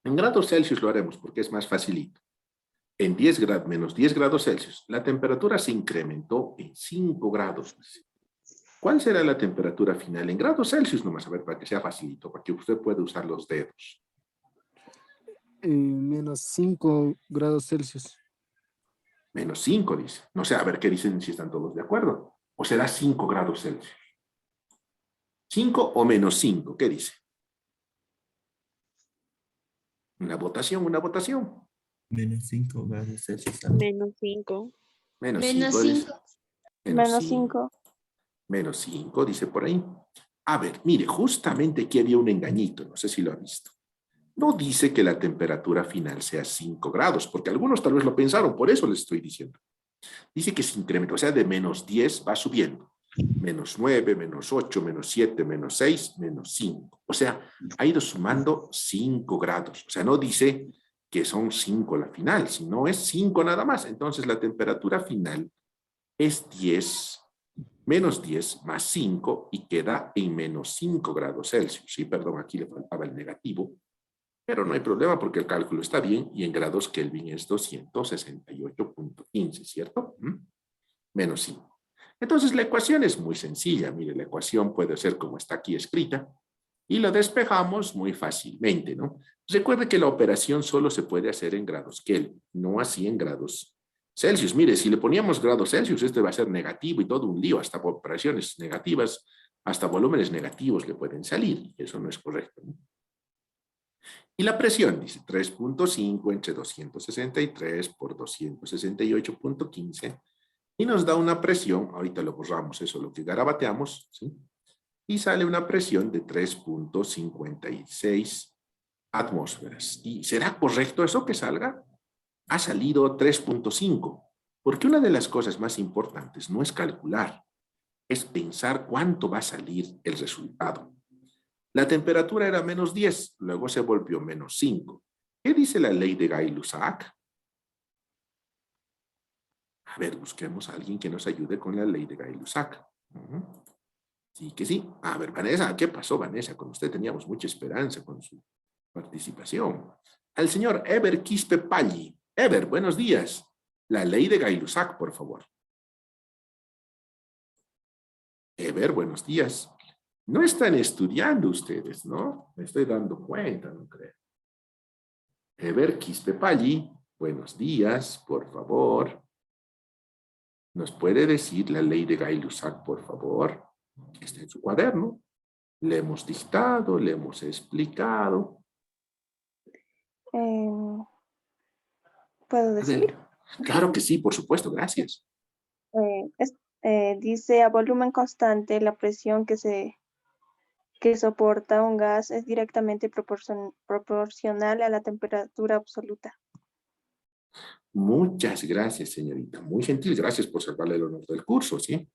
En grados Celsius lo haremos porque es más facilito. En 10 grados, menos 10 grados Celsius, la temperatura se incrementó en 5 grados. ¿Cuál será la temperatura final en grados Celsius? Nomás a ver, para que sea facilito, para que usted pueda usar los dedos. Menos 5 grados Celsius. Menos 5, dice. No sé, a ver qué dicen, si están todos de acuerdo. ¿O será 5 grados Celsius? ¿5 o menos 5? ¿Qué dice? Una votación, una votación. Menos 5 grados Celsius. Menos 5. Menos Menos 5. 5. Menos 5. Menos 5, dice por ahí. A ver, mire, justamente aquí había un engañito, no sé si lo ha visto. No dice que la temperatura final sea 5 grados, porque algunos tal vez lo pensaron, por eso les estoy diciendo. Dice que se incrementa, o sea, de menos 10 va subiendo. Menos 9, menos 8, menos 7, menos 6, menos 5. O sea, ha ido sumando 5 grados. O sea, no dice que son 5 la final, sino es 5 nada más. Entonces, la temperatura final es 10, menos 10 más 5 y queda en menos 5 grados Celsius. Sí, perdón, aquí le faltaba el negativo. Pero no hay problema porque el cálculo está bien y en grados Kelvin es 268.15, ¿cierto? Menos 5. Entonces la ecuación es muy sencilla. Mire, la ecuación puede ser como está aquí escrita y la despejamos muy fácilmente, ¿no? Recuerde que la operación solo se puede hacer en grados Kelvin, no así en grados Celsius. Mire, si le poníamos grados Celsius, este va a ser negativo y todo un lío, hasta operaciones negativas, hasta volúmenes negativos le pueden salir. Eso no es correcto, ¿no? Y la presión, dice 3.5 entre 263 por 268.15 y nos da una presión, ahorita lo borramos, eso lo que garabateamos, ¿sí? Y sale una presión de 3.56 atmósferas. ¿Y será correcto eso que salga? Ha salido 3.5, porque una de las cosas más importantes no es calcular, es pensar cuánto va a salir el resultado. La temperatura era menos 10, luego se volvió menos 5. ¿Qué dice la ley de Gay-Lussac? A ver, busquemos a alguien que nos ayude con la ley de Gay-Lussac. Sí que sí. A ver, Vanessa, ¿qué pasó, Vanessa? Con usted teníamos mucha esperanza con su participación. Al señor Eber Quispe Palli. Eber, buenos días. La ley de Gay-Lussac, por favor. Eber, buenos días. No están estudiando ustedes, ¿no? Me estoy dando cuenta, no creo. Eber Quispe-Palli, buenos días, por favor. ¿Nos puede decir la ley de Gay-Lussac, por favor? Que está en su cuaderno. Le hemos dictado, le hemos explicado. ¿Puedo decir? Claro que sí, por supuesto, gracias. Dice, a volumen constante, la presión que soporta un gas es directamente proporcional a la temperatura absoluta. Muchas gracias, señorita. Muy gentil, gracias por salvarle el honor del curso, ¿sí?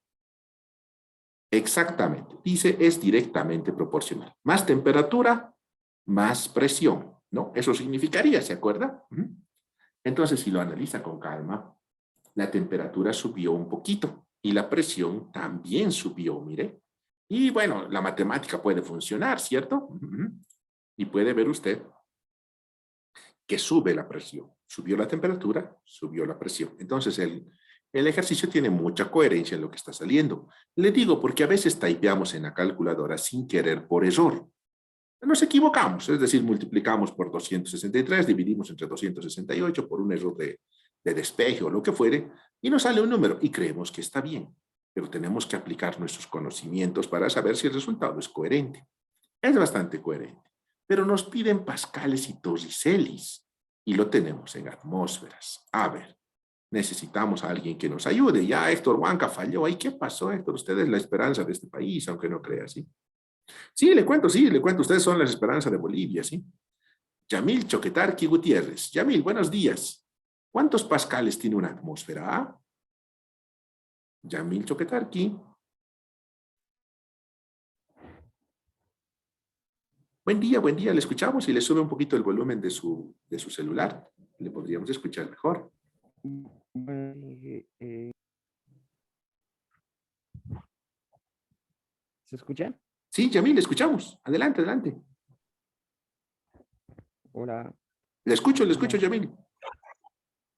Exactamente. Dice, es directamente proporcional. Más temperatura, más presión, ¿no? Eso significaría, ¿se acuerda? Entonces, si lo analiza con calma, la temperatura subió un poquito y la presión también subió, mire. Y bueno, la matemática puede funcionar, ¿cierto? Y puede ver usted que sube la presión. Subió la temperatura, subió la presión. Entonces, el ejercicio tiene mucha coherencia en lo que está saliendo. Le digo porque a veces typeamos en la calculadora sin querer por error. Nos equivocamos, es decir, multiplicamos por 263, dividimos entre 268 por un error de despeje o lo que fuere, y nos sale un número y creemos que está bien. Pero tenemos que aplicar nuestros conocimientos para saber si el resultado es coherente. Es bastante coherente. Pero nos piden pascales y torricelis, y lo tenemos en atmósferas. A ver, necesitamos a alguien que nos ayude. Ya Héctor Huanca falló. ¿Ay, qué pasó, Héctor? Usted es la esperanza de este país, aunque no crea así. Sí, le cuento. Ustedes son la esperanza de Bolivia, ¿sí? Yamil Choquetarqui Gutiérrez. Yamil, buenos días. ¿Cuántos pascales tiene una atmósfera? Yamil Choquetarqui. Buen día, le escuchamos y le sube un poquito el volumen de su celular. Le podríamos escuchar mejor. ¿Se escucha? Sí, Yamil, le escuchamos. Adelante, adelante. Hola. Le escucho, Yamil.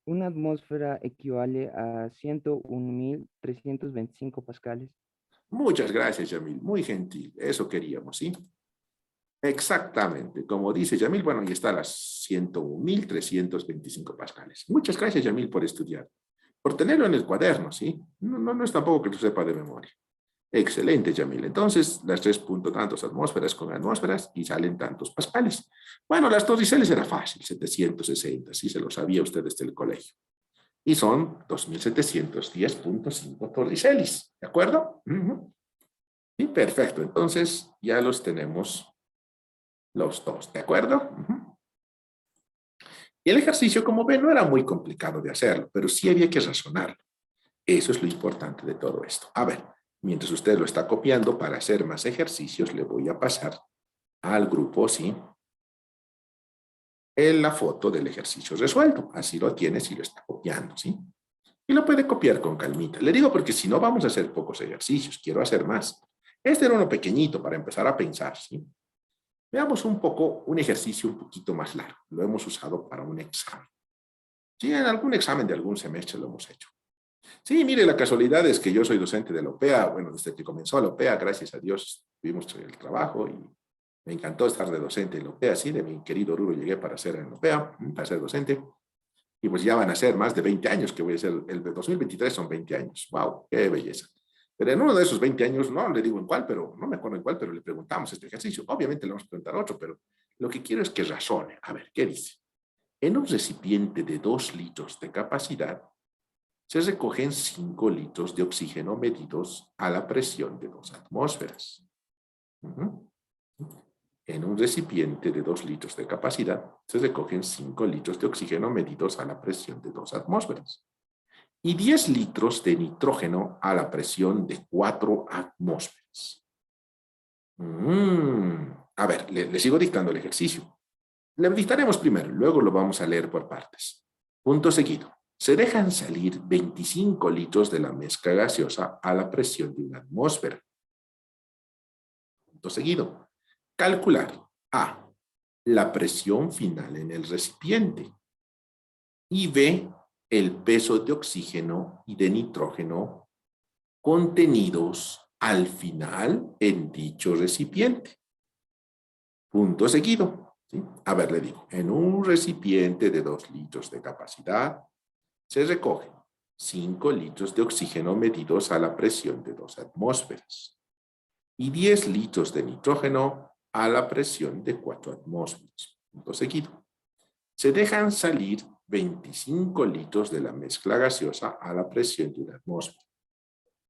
Una atmósfera equivale a 101.325 pascales. Muchas gracias, Yamil. Muy gentil. Eso queríamos, ¿sí? Exactamente. Como dice Yamil, bueno, ahí está las 101.325 pascales. Muchas gracias, Yamil, por estudiar. Por tenerlo en el cuaderno, ¿sí? No es tampoco que lo sepa de memoria. Excelente, Yamil. Entonces, las 3 tantos atmósferas con atmósferas y salen tantos pascales. Bueno, las torriceles era fácil, 760, sí se lo sabía usted desde el colegio. Y son 2.710.5 torricelis, ¿de acuerdo? Sí, perfecto. Entonces, ya los tenemos los dos, ¿de acuerdo? Y el ejercicio, como ven, no era muy complicado de hacerlo, pero sí había que razonarlo. Eso es lo importante de todo esto. A ver, mientras usted lo está copiando para hacer más ejercicios, le voy a pasar al grupo, ¿sí? En la foto del ejercicio resuelto. Así lo tiene si lo está copiando, ¿sí? Y lo puede copiar con calmita. Le digo porque si no vamos a hacer pocos ejercicios, quiero hacer más. Este era uno pequeñito para empezar a pensar, ¿sí? Veamos un ejercicio un poquito más largo. Lo hemos usado para un examen. Sí, en algún examen de algún semestre lo hemos hecho. Sí, mire, la casualidad es que yo soy docente de la OPEA. Bueno, desde que comenzó la OPEA, gracias a Dios, tuvimos el trabajo y me encantó estar de docente en la OPEA. Sí, de mi querido Oruro llegué para ser en la OPEA, para ser docente. Y pues ya van a ser más de 20 años que voy a ser. El de 2023 son 20 años. ¡Wow! ¡Qué belleza! Pero en uno de esos 20 años, no le digo en cuál, pero no me acuerdo en cuál, pero le preguntamos este ejercicio. Obviamente le vamos a preguntar otro, pero lo que quiero es que razone. A ver, ¿qué dice? En un recipiente de 2 litros de capacidad, se recogen 5 litros de oxígeno medidos a la presión de 2 atmósferas. En un recipiente de 2 litros de capacidad, se recogen 5 litros de oxígeno medidos a la presión de 2 atmósferas. Y 10 litros de nitrógeno a la presión de 4 atmósferas. A ver, le sigo dictando el ejercicio. Le dictaremos primero, luego lo vamos a leer por partes. Punto seguido. Se dejan salir 25 litros de la mezcla gaseosa a la presión de 1 atmósfera. Punto seguido. Calcular A, la presión final en el recipiente. Y B, el peso de oxígeno y de nitrógeno contenidos al final en dicho recipiente. Punto seguido. ¿Sí? A ver, le digo, en un recipiente de 2 litros de capacidad se recogen 5 litros de oxígeno medidos a la presión de 2 atmósferas y 10 litros de nitrógeno a la presión de 4 atmósferas. Punto seguido. Se dejan salir 25 litros de la mezcla gaseosa a la presión de 1 atmósfera.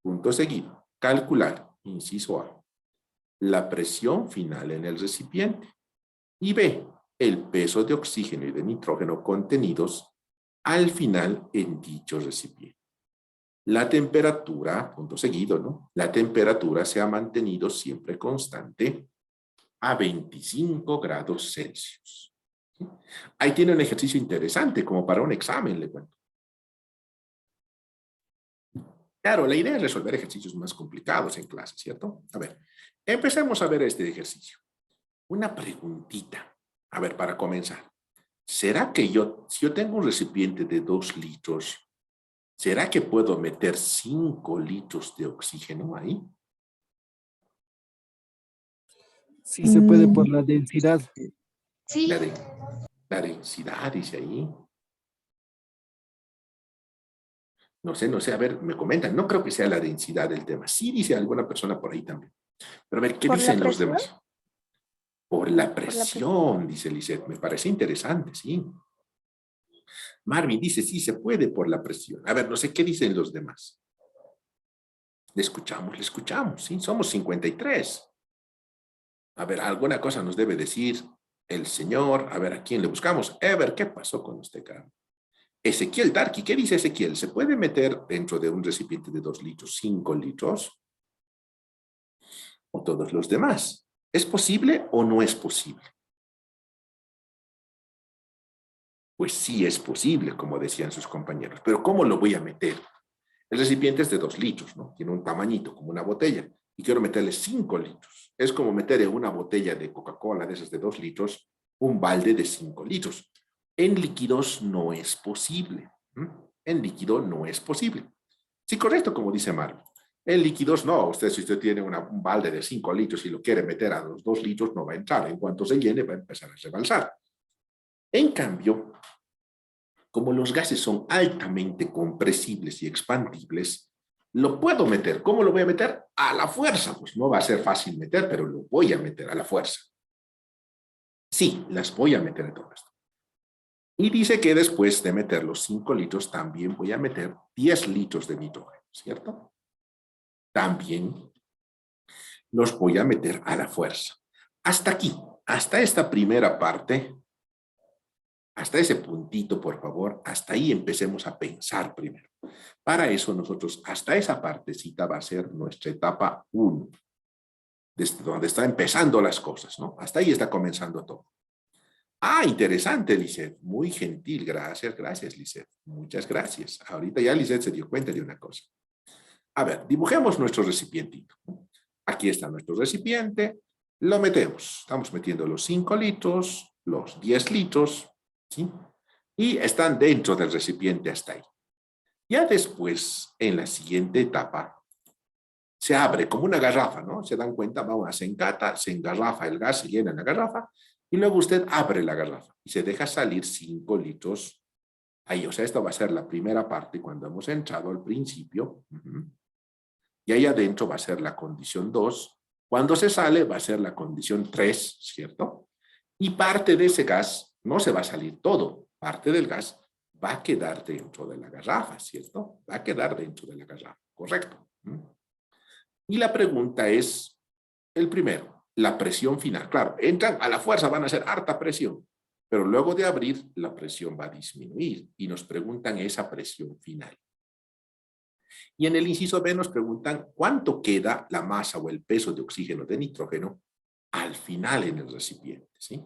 Punto seguido. Calcular, inciso A, la presión final en el recipiente y B, el peso de oxígeno y de nitrógeno contenidos al final en dicho recipiente. La temperatura, punto seguido, ¿no? La temperatura se ha mantenido siempre constante a 25 grados Celsius. ¿Sí? Ahí tiene un ejercicio interesante, como para un examen, le cuento. Claro, la idea es resolver ejercicios más complicados en clase, ¿cierto? A ver, empecemos a ver este ejercicio. Una preguntita, a ver, para comenzar. ¿Será que si yo tengo un recipiente de 2 litros, ¿será que puedo meter 5 litros de oxígeno ahí? Sí se puede por la densidad. Sí. La densidad dice ahí. No sé, a ver, me comentan. No creo que sea la densidad del tema. Sí dice alguna persona por ahí también. Pero a ver, ¿qué dicen los demás? Por la presión, dice Lisette. Me parece interesante, sí. Marvin dice, sí, se puede por la presión. A ver, no sé qué dicen los demás. Le escuchamos, sí. Somos 53. A ver, alguna cosa nos debe decir el señor. A ver, ¿a quién le buscamos? Ever, ¿qué pasó con usted, Carlos? Ezequiel Darky, ¿qué dice Ezequiel? ¿Se puede meter dentro de un recipiente de 2 litros, 5 litros? ¿O todos los demás? ¿Es posible o no es posible? Pues sí es posible, como decían sus compañeros. Pero ¿cómo lo voy a meter? El recipiente es de 2 litros, ¿no? Tiene un tamañito como una botella. Y quiero meterle 5 litros. Es como meter en una botella de Coca-Cola de esas de 2 litros, un balde de 5 litros. En líquidos no es posible. En líquido no es posible. Sí, correcto, como dice Marvin. En líquidos no. Si usted tiene un balde de 5 litros y lo quiere meter a los 2 litros, no va a entrar. En cuanto se llene, va a empezar a rebalsar. En cambio, como los gases son altamente compresibles y expandibles, lo puedo meter. ¿Cómo lo voy a meter? A la fuerza. Pues no va a ser fácil meter, pero lo voy a meter a la fuerza. Sí, las voy a meter en todo esto. Y dice que después de meter los 5 litros, también voy a meter 10 litros de nitrógeno, ¿cierto? También los voy a meter a la fuerza. Hasta aquí, hasta esta primera parte, hasta ese puntito, por favor, hasta ahí empecemos a pensar primero. Para eso nosotros, hasta esa partecita va a ser nuestra etapa 1, desde donde está empezando las cosas, ¿no? Hasta ahí está comenzando todo. Ah, interesante, Lisette. Muy gentil. Gracias, Lisette. Muchas gracias. Ahorita ya Lisette se dio cuenta de una cosa. A ver, dibujemos nuestro recipientito. Aquí está nuestro recipiente. Lo metemos. Estamos metiendo los 5 litros, los 10 litros, ¿sí? Y están dentro del recipiente hasta ahí. Ya después, en la siguiente etapa, se abre como una garrafa, ¿no? Se dan cuenta, se encata, se engarrafa el gas, se llena la garrafa. Y luego usted abre la garrafa y se deja salir 5 litros ahí. O sea, esta va a ser la primera parte cuando hemos entrado al principio. Y ahí adentro va a ser la condición 2. Cuando se sale va a ser la condición 3, ¿cierto? Y parte de ese gas, no se va a salir todo. Parte del gas va a quedar dentro de la garrafa, ¿cierto? Va a quedar dentro de la garrafa, correcto. Y la pregunta es, el primero. La presión final. Claro, entran a la fuerza, van a hacer harta presión, pero luego de abrir, la presión va a disminuir y nos preguntan esa presión final. Y en el inciso B nos preguntan cuánto queda la masa o el peso de oxígeno de nitrógeno al final en el recipiente, ¿sí?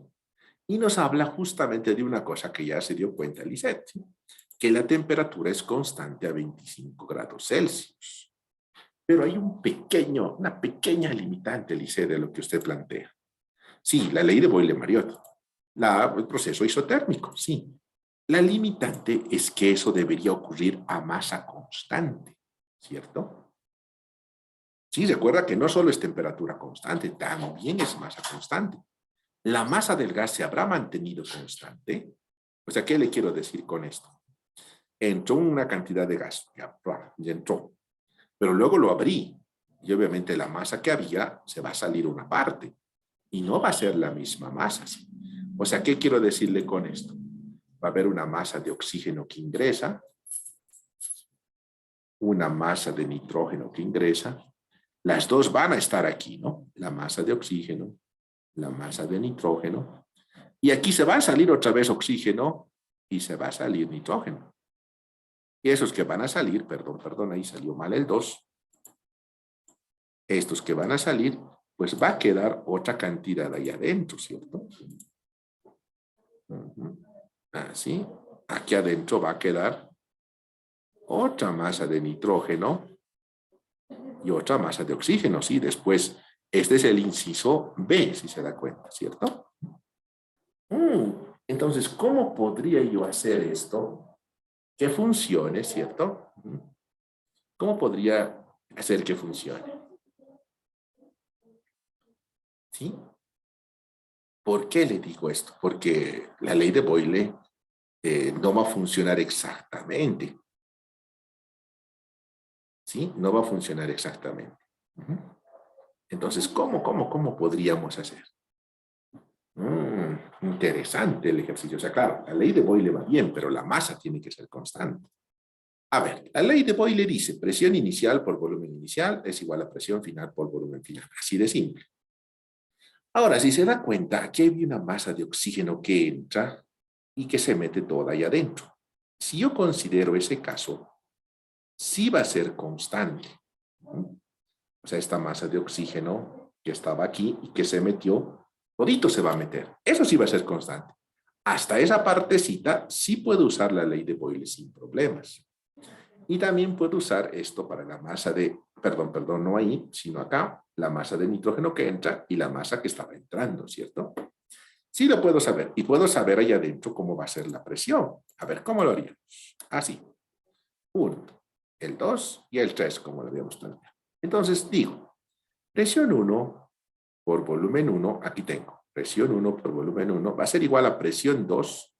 Y nos habla justamente de una cosa que ya se dio cuenta Lisette, ¿sí? Que la temperatura es constante a 25 grados Celsius. Pero hay una pequeña limitante, Lisette, de lo que usted plantea. Sí, la ley de Boyle-Mariotte. El proceso isotérmico, sí. La limitante es que eso debería ocurrir a masa constante, ¿cierto? Sí, recuerda que no solo es temperatura constante, también es masa constante. ¿La masa del gas se habrá mantenido constante? O sea, ¿qué le quiero decir con esto? Entró una cantidad de gas, ya entró, pero luego lo abrí y obviamente la masa que había se va a salir una parte y no va a ser la misma masa. ¿Sí? O sea, ¿qué quiero decirle con esto? Va a haber una masa de oxígeno que ingresa, una masa de nitrógeno que ingresa. Las dos van a estar aquí, ¿no? La masa de oxígeno, la masa de nitrógeno. Y aquí se va a salir otra vez oxígeno y se va a salir nitrógeno. Y esos que van a salir, perdón, ahí salió mal el 2. Estos que van a salir, pues va a quedar otra cantidad ahí adentro, ¿cierto? Así. Aquí adentro va a quedar otra masa de nitrógeno y otra masa de oxígeno, ¿sí? Después, este es el inciso B, si se da cuenta, ¿cierto? Entonces, ¿cómo podría yo hacer esto que funcione, ¿cierto? ¿Cómo podría hacer que funcione? ¿Sí? ¿Por qué le digo esto? Porque la ley de Boyle no va a funcionar exactamente. ¿Sí? No va a funcionar exactamente. Entonces, ¿cómo podríamos hacer? Interesante el ejercicio. O sea, claro, la ley de Boyle va bien, pero la masa tiene que ser constante. A ver, la ley de Boyle dice presión inicial por volumen inicial es igual a presión final por volumen final. Así de simple. Ahora, si se da cuenta, aquí hay una masa de oxígeno que entra y que se mete toda ahí adentro. Si yo considero ese caso, sí va a ser constante. O sea, esta masa de oxígeno que estaba aquí y que se metió, todito se va a meter. Eso sí va a ser constante. Hasta esa partecita sí puedo usar la ley de Boyle sin problemas. Y también puedo usar esto para la masa de, perdón, no ahí, sino acá, la masa de nitrógeno que entra y la masa que estaba entrando, ¿cierto? Sí lo puedo saber. Y puedo saber allá adentro cómo va a ser la presión. A ver, ¿cómo lo haríamos? Así. 1, el 2 y el 3, como lo habíamos planteado. Entonces digo, presión 1 por volumen 1, aquí tengo, presión 1 por volumen 1 va a ser igual a presión 2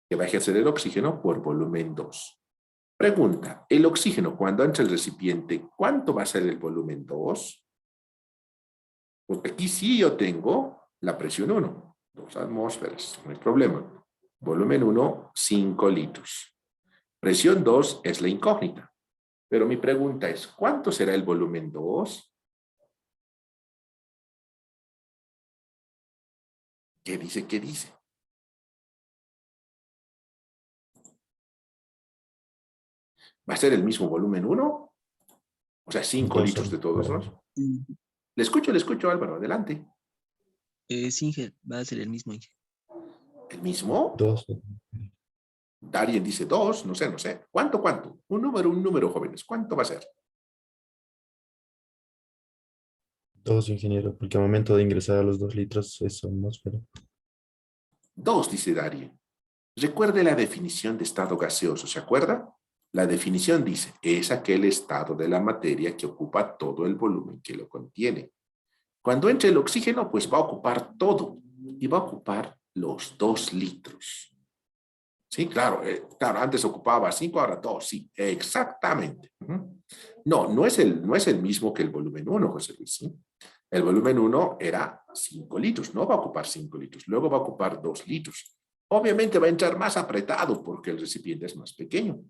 que va a ejercer el oxígeno por volumen 2. Pregunta, el oxígeno cuando entra el recipiente, ¿cuánto va a ser el volumen 2? Porque aquí sí yo tengo la presión 1, 2 atmósferas, no hay problema. Volumen 1, 5 litros. Presión 2 es la incógnita. Pero mi pregunta es, ¿cuánto será el volumen 2? ¿Qué dice? ¿Qué dice? ¿Va a ser el mismo volumen 1? O sea, 5 litros de todos, ¿no? Le escucho, Álvaro, adelante. Sí, Inge, va a ser el mismo, Inge. ¿El mismo? 2. Darien dice 2, no sé. ¿Cuánto? Un número, jóvenes. ¿Cuánto va a ser? 2, ingeniero, porque al momento de ingresar a los 2 litros es atmósfera. 2, dice Darien. Recuerde la definición de estado gaseoso, ¿se acuerda? La definición dice, es aquel estado de la materia que ocupa todo el volumen que lo contiene. Cuando entre el oxígeno, pues va a ocupar todo y va a ocupar los 2 litros. Sí, claro, antes ocupaba 5, ahora 2, sí, exactamente. No es el mismo que el volumen 1, José Luis, ¿sí? El volumen 1 era 5 litros, no va a ocupar 5 litros, luego va a ocupar 2 litros. Obviamente va a entrar más apretado porque el recipiente es más pequeño.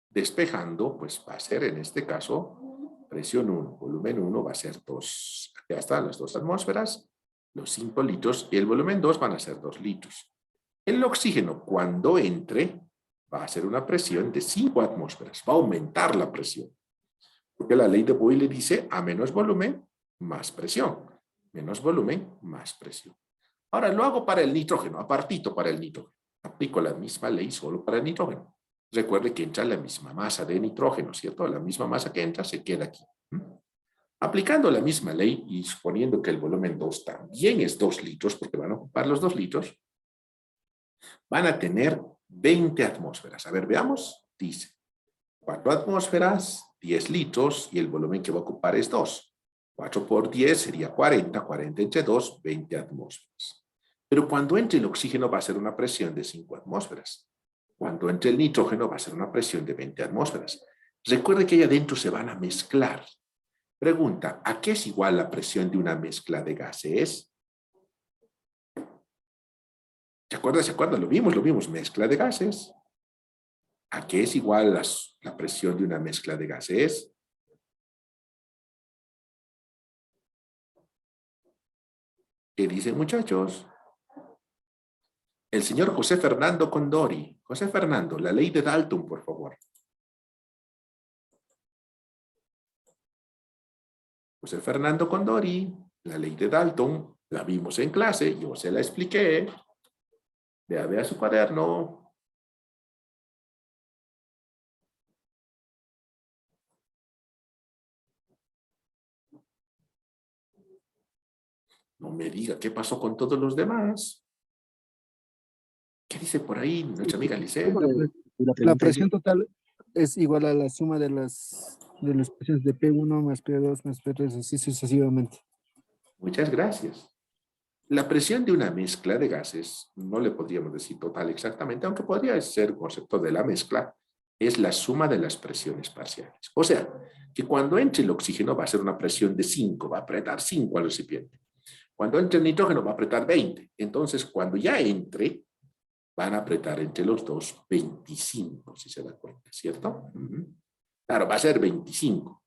Despejando, pues va a ser en este caso presión 1, volumen 1 va a ser 2, ya están las 2 atmósferas, los 5 litros y el volumen 2 van a ser 2 litros. El oxígeno cuando entre va a ser una presión de 5 atmósferas, va a aumentar la presión. Porque la ley de Boyle dice a menos volumen, más presión. Menos volumen, más presión. Ahora lo hago para el nitrógeno, apartito para el nitrógeno. Aplico la misma ley solo para el nitrógeno. Recuerde que entra la misma masa de nitrógeno, ¿cierto? La misma masa que entra se queda aquí. Aplicando la misma ley y suponiendo que el volumen 2 también es 2 litros, porque van a ocupar los 2 litros, van a tener 20 atmósferas. A ver, veamos. Dice, 4 atmósferas, 10 litros y el volumen que va a ocupar es 2. 4 por 10 sería 40, 40 entre 2, 20 atmósferas. Pero cuando entre el oxígeno va a ser una presión de 5 atmósferas. Cuando entre el nitrógeno va a ser una presión de 20 atmósferas. Recuerde que ahí adentro se van a mezclar. Pregunta, ¿a qué es igual la presión de una mezcla de gases? ¿Se acuerda? ¿Se acuerda? Lo vimos, mezcla de gases. ¿A qué es igual la presión de una mezcla de gases? ¿Qué dicen, muchachos? El señor José Fernando Condori. José Fernando, la ley de Dalton, por favor. José Fernando Condori, la ley de Dalton, la vimos en clase, yo se la expliqué. Vea su cuaderno. No me diga qué pasó con todos los demás. ¿Qué dice por ahí nuestra amiga Lice? La presión total es igual a la suma de las presiones de P1 más P2 más P3, así sucesivamente. Muchas gracias. La presión de una mezcla de gases, no le podríamos decir total exactamente, aunque podría ser el concepto de la mezcla, es la suma de las presiones parciales. O sea, que cuando entre el oxígeno va a ser una presión de 5, va a apretar 5 al recipiente. Cuando entre el nitrógeno va a apretar 20. Entonces, cuando ya entre, van a apretar entre los dos 25, si se da cuenta, ¿cierto? Claro, va a ser 25.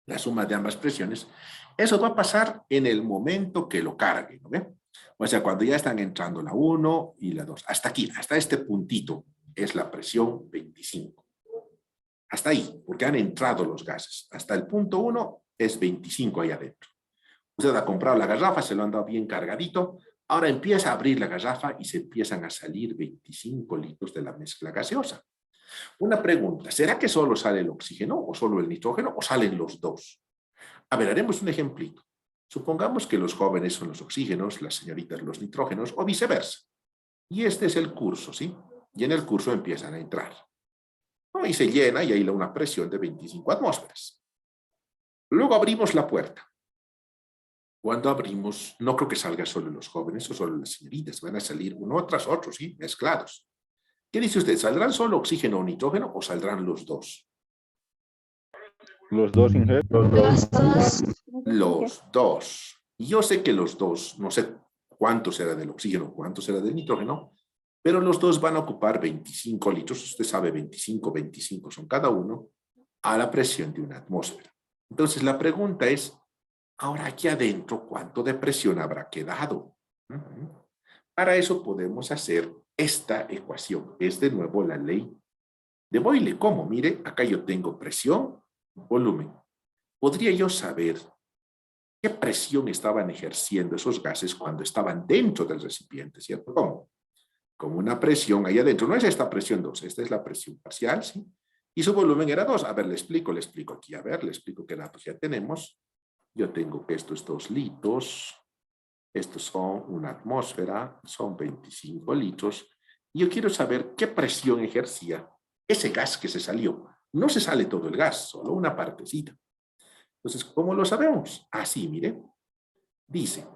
La suma de ambas presiones. Eso va a pasar en el momento que lo cargue, ¿no ve? O sea, cuando ya están entrando la 1 y la 2. Hasta aquí, hasta este puntito, es la presión 25. Hasta ahí, porque han entrado los gases. Hasta el punto 1 es 25 ahí adentro. Usted ha comprado la garrafa, se lo han dado bien cargadito. Ahora empieza a abrir la garrafa y se empiezan a salir 25 litros de la mezcla gaseosa. Una pregunta, ¿será que solo sale el oxígeno o solo el nitrógeno o salen los dos? A ver, haremos un ejemplito. Supongamos que los jóvenes son los oxígenos, las señoritas los nitrógenos o viceversa. Y este es el curso, ¿sí? Y en el curso empiezan a entrar. ¿No? Y se llena y hay una presión de 25 atmósferas. Luego abrimos la puerta. Cuando abrimos, no creo que salga solo los jóvenes o solo las señoritas. Van a salir uno tras otro, ¿sí? Mezclados. ¿Qué dice usted? ¿Saldrán solo oxígeno o nitrógeno o saldrán los dos? Los dos, Inge. Los dos. Los dos. Y yo sé que los dos, no sé cuánto será del oxígeno, cuánto será del nitrógeno, pero los dos van a ocupar 25 litros. Usted sabe, 25 son cada uno a la presión de una atmósfera. Entonces la pregunta es, ahora aquí adentro, ¿cuánto de presión habrá quedado? Para eso podemos hacer esta ecuación. Es de nuevo la ley de Boyle. ¿Cómo? Mire, acá yo tengo presión, volumen. ¿Podría yo saber qué presión estaban ejerciendo esos gases cuando estaban dentro del recipiente, ¿cierto? ¿Cómo? Como una presión ahí adentro. No es esta presión 2, esta es la presión parcial, ¿sí? Y su volumen era 2. A ver, le explico aquí. A ver, le explico qué datos ya tenemos. Yo tengo que esto es 2 litros. Estos son una atmósfera, son 25 litros. Y yo quiero saber qué presión ejercía ese gas que se salió. No se sale todo el gas, solo una partecita. Entonces, ¿cómo lo sabemos? Así, mire. Dice,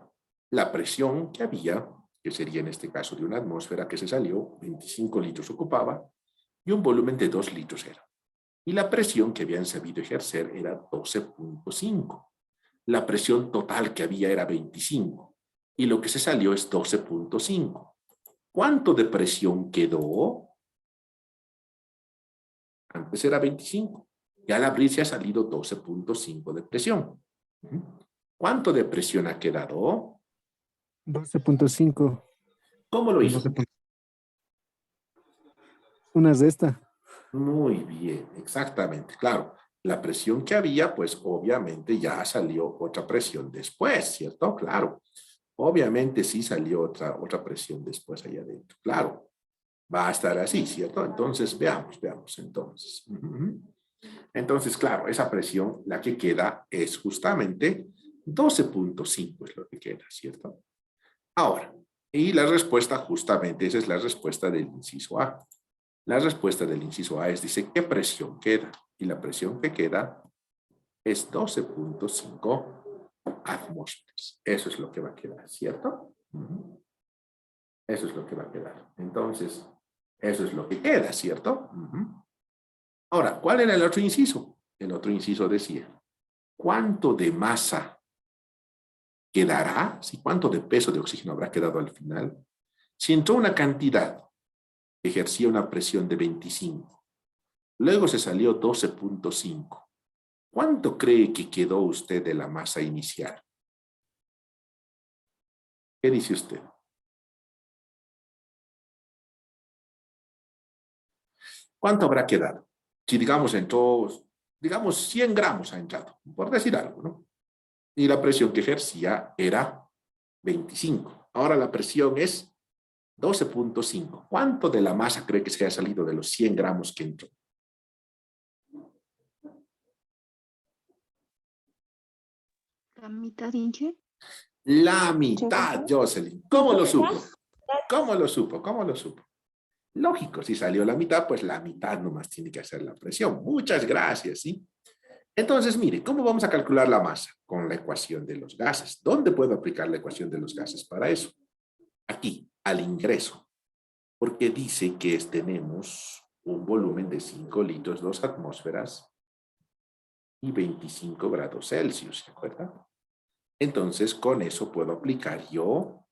la presión que había, que sería en este caso de una atmósfera que se salió, 25 litros ocupaba, y un volumen de 2 litros era. Y la presión que habían sabido ejercer era 12.5. La presión total que había era 25. Y lo que se salió es 12.5. ¿Cuánto de presión quedó? Antes era 25. Y al abrirse ha salido 12.5 de presión. ¿Cuánto de presión ha quedado? 12.5. ¿Cómo lo hizo? Una es esta. Muy bien, exactamente. Claro, la presión que había, pues obviamente ya salió otra presión después, ¿cierto? Claro. Obviamente sí salió otra presión después allá adentro. Claro, va a estar así, ¿cierto? Entonces, veamos entonces. Entonces, claro, esa presión, la que queda es justamente 12.5 es lo que queda, ¿cierto? Ahora, y la respuesta justamente, esa es la respuesta del inciso A. La respuesta del inciso A es, dice, ¿qué presión queda? Y la presión que queda es 12.5 atmósferas. Eso es lo que va a quedar, ¿cierto? Eso es lo que va a quedar. Entonces, eso es lo que queda, ¿cierto? Ahora, ¿cuál era el otro inciso? El otro inciso decía, ¿cuánto de masa quedará? ¿Sí? ¿Cuánto de peso de oxígeno habrá quedado al final? Si entró una cantidad que ejercía una presión de 25, luego se salió 12.5. ¿Cuánto cree que quedó usted de la masa inicial? ¿Qué dice usted? ¿Cuánto habrá quedado? Si digamos entró, digamos 100 gramos ha entrado, por decir algo, ¿no? Y la presión que ejercía era 25. Ahora la presión es 12.5. ¿Cuánto de la masa cree que se haya salido de los 100 gramos que entró? La mitad, Inge. La mitad, Jocelyn. ¿Cómo lo supo? ¿Cómo lo supo? ¿Cómo lo supo? Lógico, si salió la mitad, pues la mitad nomás tiene que hacer la presión. Muchas gracias, ¿sí? Entonces, mire, ¿cómo vamos a calcular la masa? Con la ecuación de los gases. ¿Dónde puedo aplicar la ecuación de los gases para eso? Aquí, al ingreso. Porque dice que tenemos un volumen de 5 litros, 2 atmósferas y 25 grados Celsius, ¿se acuerdan? Entonces, con eso puedo aplicar yo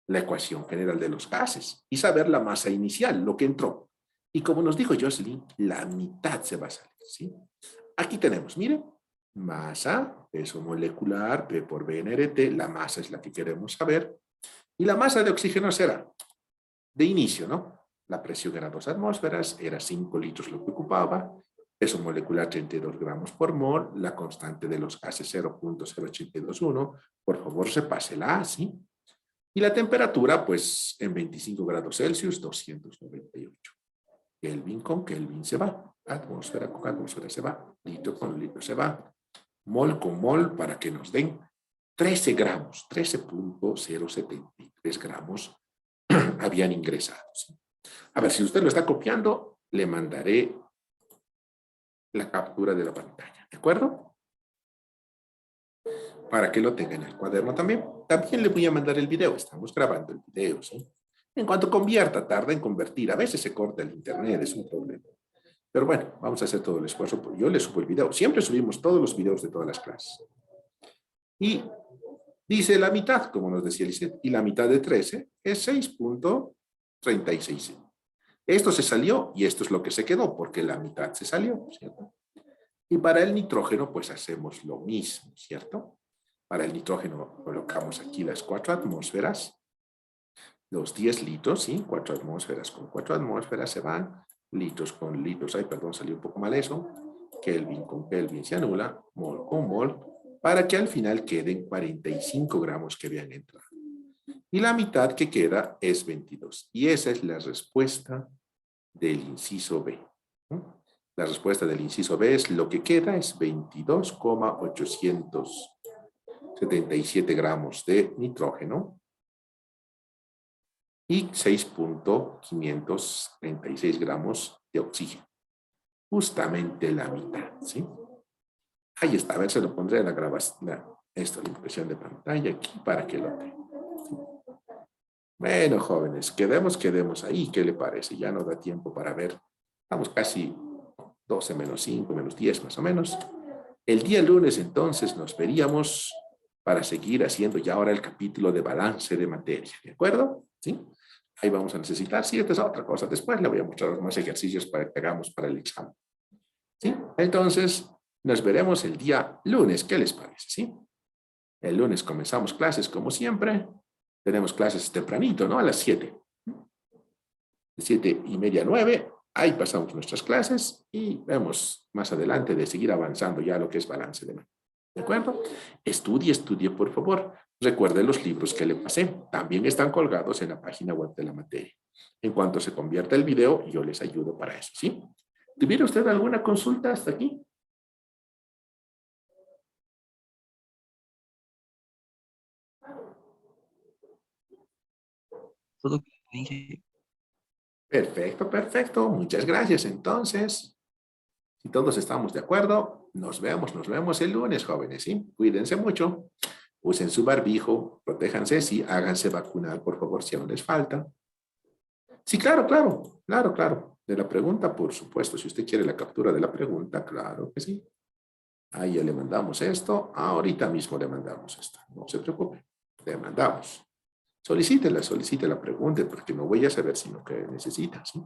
la ecuación general de los gases y saber la masa inicial, lo que entró. Y como nos dijo Jocelyn, la mitad se va a salir, ¿sí? Aquí tenemos, miren, masa, peso molecular, P por V en RT, la masa es la que queremos saber. Y la masa de oxígeno será, de inicio, ¿no? La presión era 2 atmósferas, era 5 litros lo que ocupaba, peso molecular 32 gramos por mol, la constante de los gases 0.0821, por favor repásela, ¿sí? Y la temperatura, pues, en 25 grados Celsius, 298. Kelvin con Kelvin se va. Atmósfera con atmósfera se va. Litro con litro se va. Mol con mol para que nos den 13 gramos. 13.073 gramos habían ingresado. ¿Sí? A ver, si usted lo está copiando, le mandaré la captura de la pantalla. ¿De acuerdo? Para que lo tenga en el cuaderno también. También le voy a mandar el video. Estamos grabando el video, ¿sí? En cuanto convierta, tarda en convertir. A veces se corta el internet, es un problema. Pero bueno, vamos a hacer todo el esfuerzo. Yo le subo el video. Siempre subimos todos los videos de todas las clases. Y dice la mitad, como nos decía Lisette, y la mitad de 13 es 6.36. Esto se salió y esto es lo que se quedó, porque la mitad se salió, ¿cierto? Y para el nitrógeno, pues hacemos lo mismo, ¿cierto? Para el nitrógeno colocamos aquí las 4 atmósferas, los 10 litros, ¿sí? 4 atmósferas con 4 atmósferas se van, litros con litros, ay, perdón, salió un poco mal eso, Kelvin con Kelvin se anula, mol con mol, para que al final queden 45 gramos que habían entrado. Y la mitad que queda es 22. Y esa es la respuesta del inciso B. La respuesta del inciso B es lo que queda es 22,877 gramos de nitrógeno y 6.536 gramos de oxígeno. Justamente la mitad, ¿sí? Ahí está, a ver, se lo pondré en la grabación, la impresión de pantalla aquí para que lo tenga. Bueno, jóvenes, quedemos ahí, ¿qué le parece? Ya no da tiempo para ver, estamos casi 12 menos 5, menos 10 más o menos. El día lunes entonces nos veríamos para seguir haciendo ya ahora el capítulo de balance de materia, ¿de acuerdo? ¿Sí? Ahí vamos a necesitar, sí, esta es otra cosa. Después le voy a mostrar más ejercicios para que hagamos para el examen. ¿Sí? Entonces, nos veremos el día lunes, ¿qué les parece? ¿Sí? El lunes comenzamos clases como siempre. Tenemos clases tempranito, ¿no? A las 7. De 7:30 a 9. Ahí pasamos nuestras clases y vemos más adelante de seguir avanzando ya lo que es balance de materia. ¿De acuerdo? Estudie, por favor. Recuerde los libros que le pasé. También están colgados en la página web de la materia. En cuanto se convierta el video, yo les ayudo para eso, ¿sí? ¿Tuviera usted alguna consulta hasta aquí? Todo bien. Perfecto, perfecto. Muchas gracias. Entonces, si todos estamos de acuerdo, Nos vemos el lunes, jóvenes, ¿sí? Cuídense mucho, usen su barbijo, protéjanse, sí, háganse vacunar, por favor, si aún les falta. Sí, claro. De la pregunta, por supuesto, si usted quiere la captura de la pregunta, claro que sí. Ahí ya le mandamos esto, ahorita mismo le mandamos esto, no se preocupe, le mandamos. Solicite la pregunta, porque no voy a saber sino que necesita, ¿sí?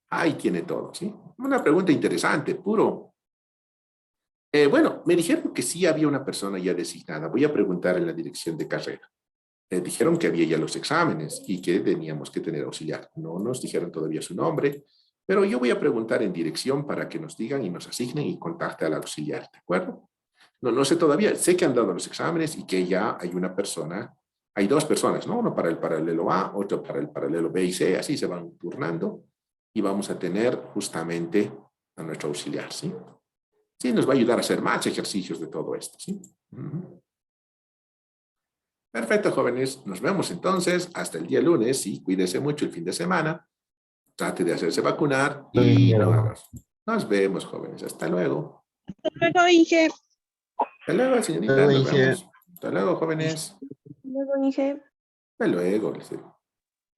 Ahí tiene todo, ¿sí? Una pregunta interesante, puro. Bueno, me dijeron que sí había una persona ya designada. Voy a preguntar en la dirección de carrera. Dijeron que había ya los exámenes y que teníamos que tener auxiliar. No nos dijeron todavía su nombre, pero yo voy a preguntar en dirección para que nos digan y nos asignen y contacte al auxiliar, ¿de acuerdo? No sé todavía. Sé que han dado los exámenes y que ya hay una persona, hay dos personas, ¿no? Uno para el paralelo A, otro para el paralelo B y C, así se van turnando y vamos a tener justamente a nuestro auxiliar, ¿sí? Sí, nos va a ayudar a hacer más ejercicios de todo esto, ¿sí? Perfecto, jóvenes. Nos vemos entonces hasta el día lunes. Sí, cuídense mucho el fin de semana. Trate de hacerse vacunar y nos vemos, jóvenes. Hasta luego. Hasta luego, Inge. Hasta luego, señorita. Nos vemos. Hasta luego, jóvenes. Luego, Inge. Hasta luego.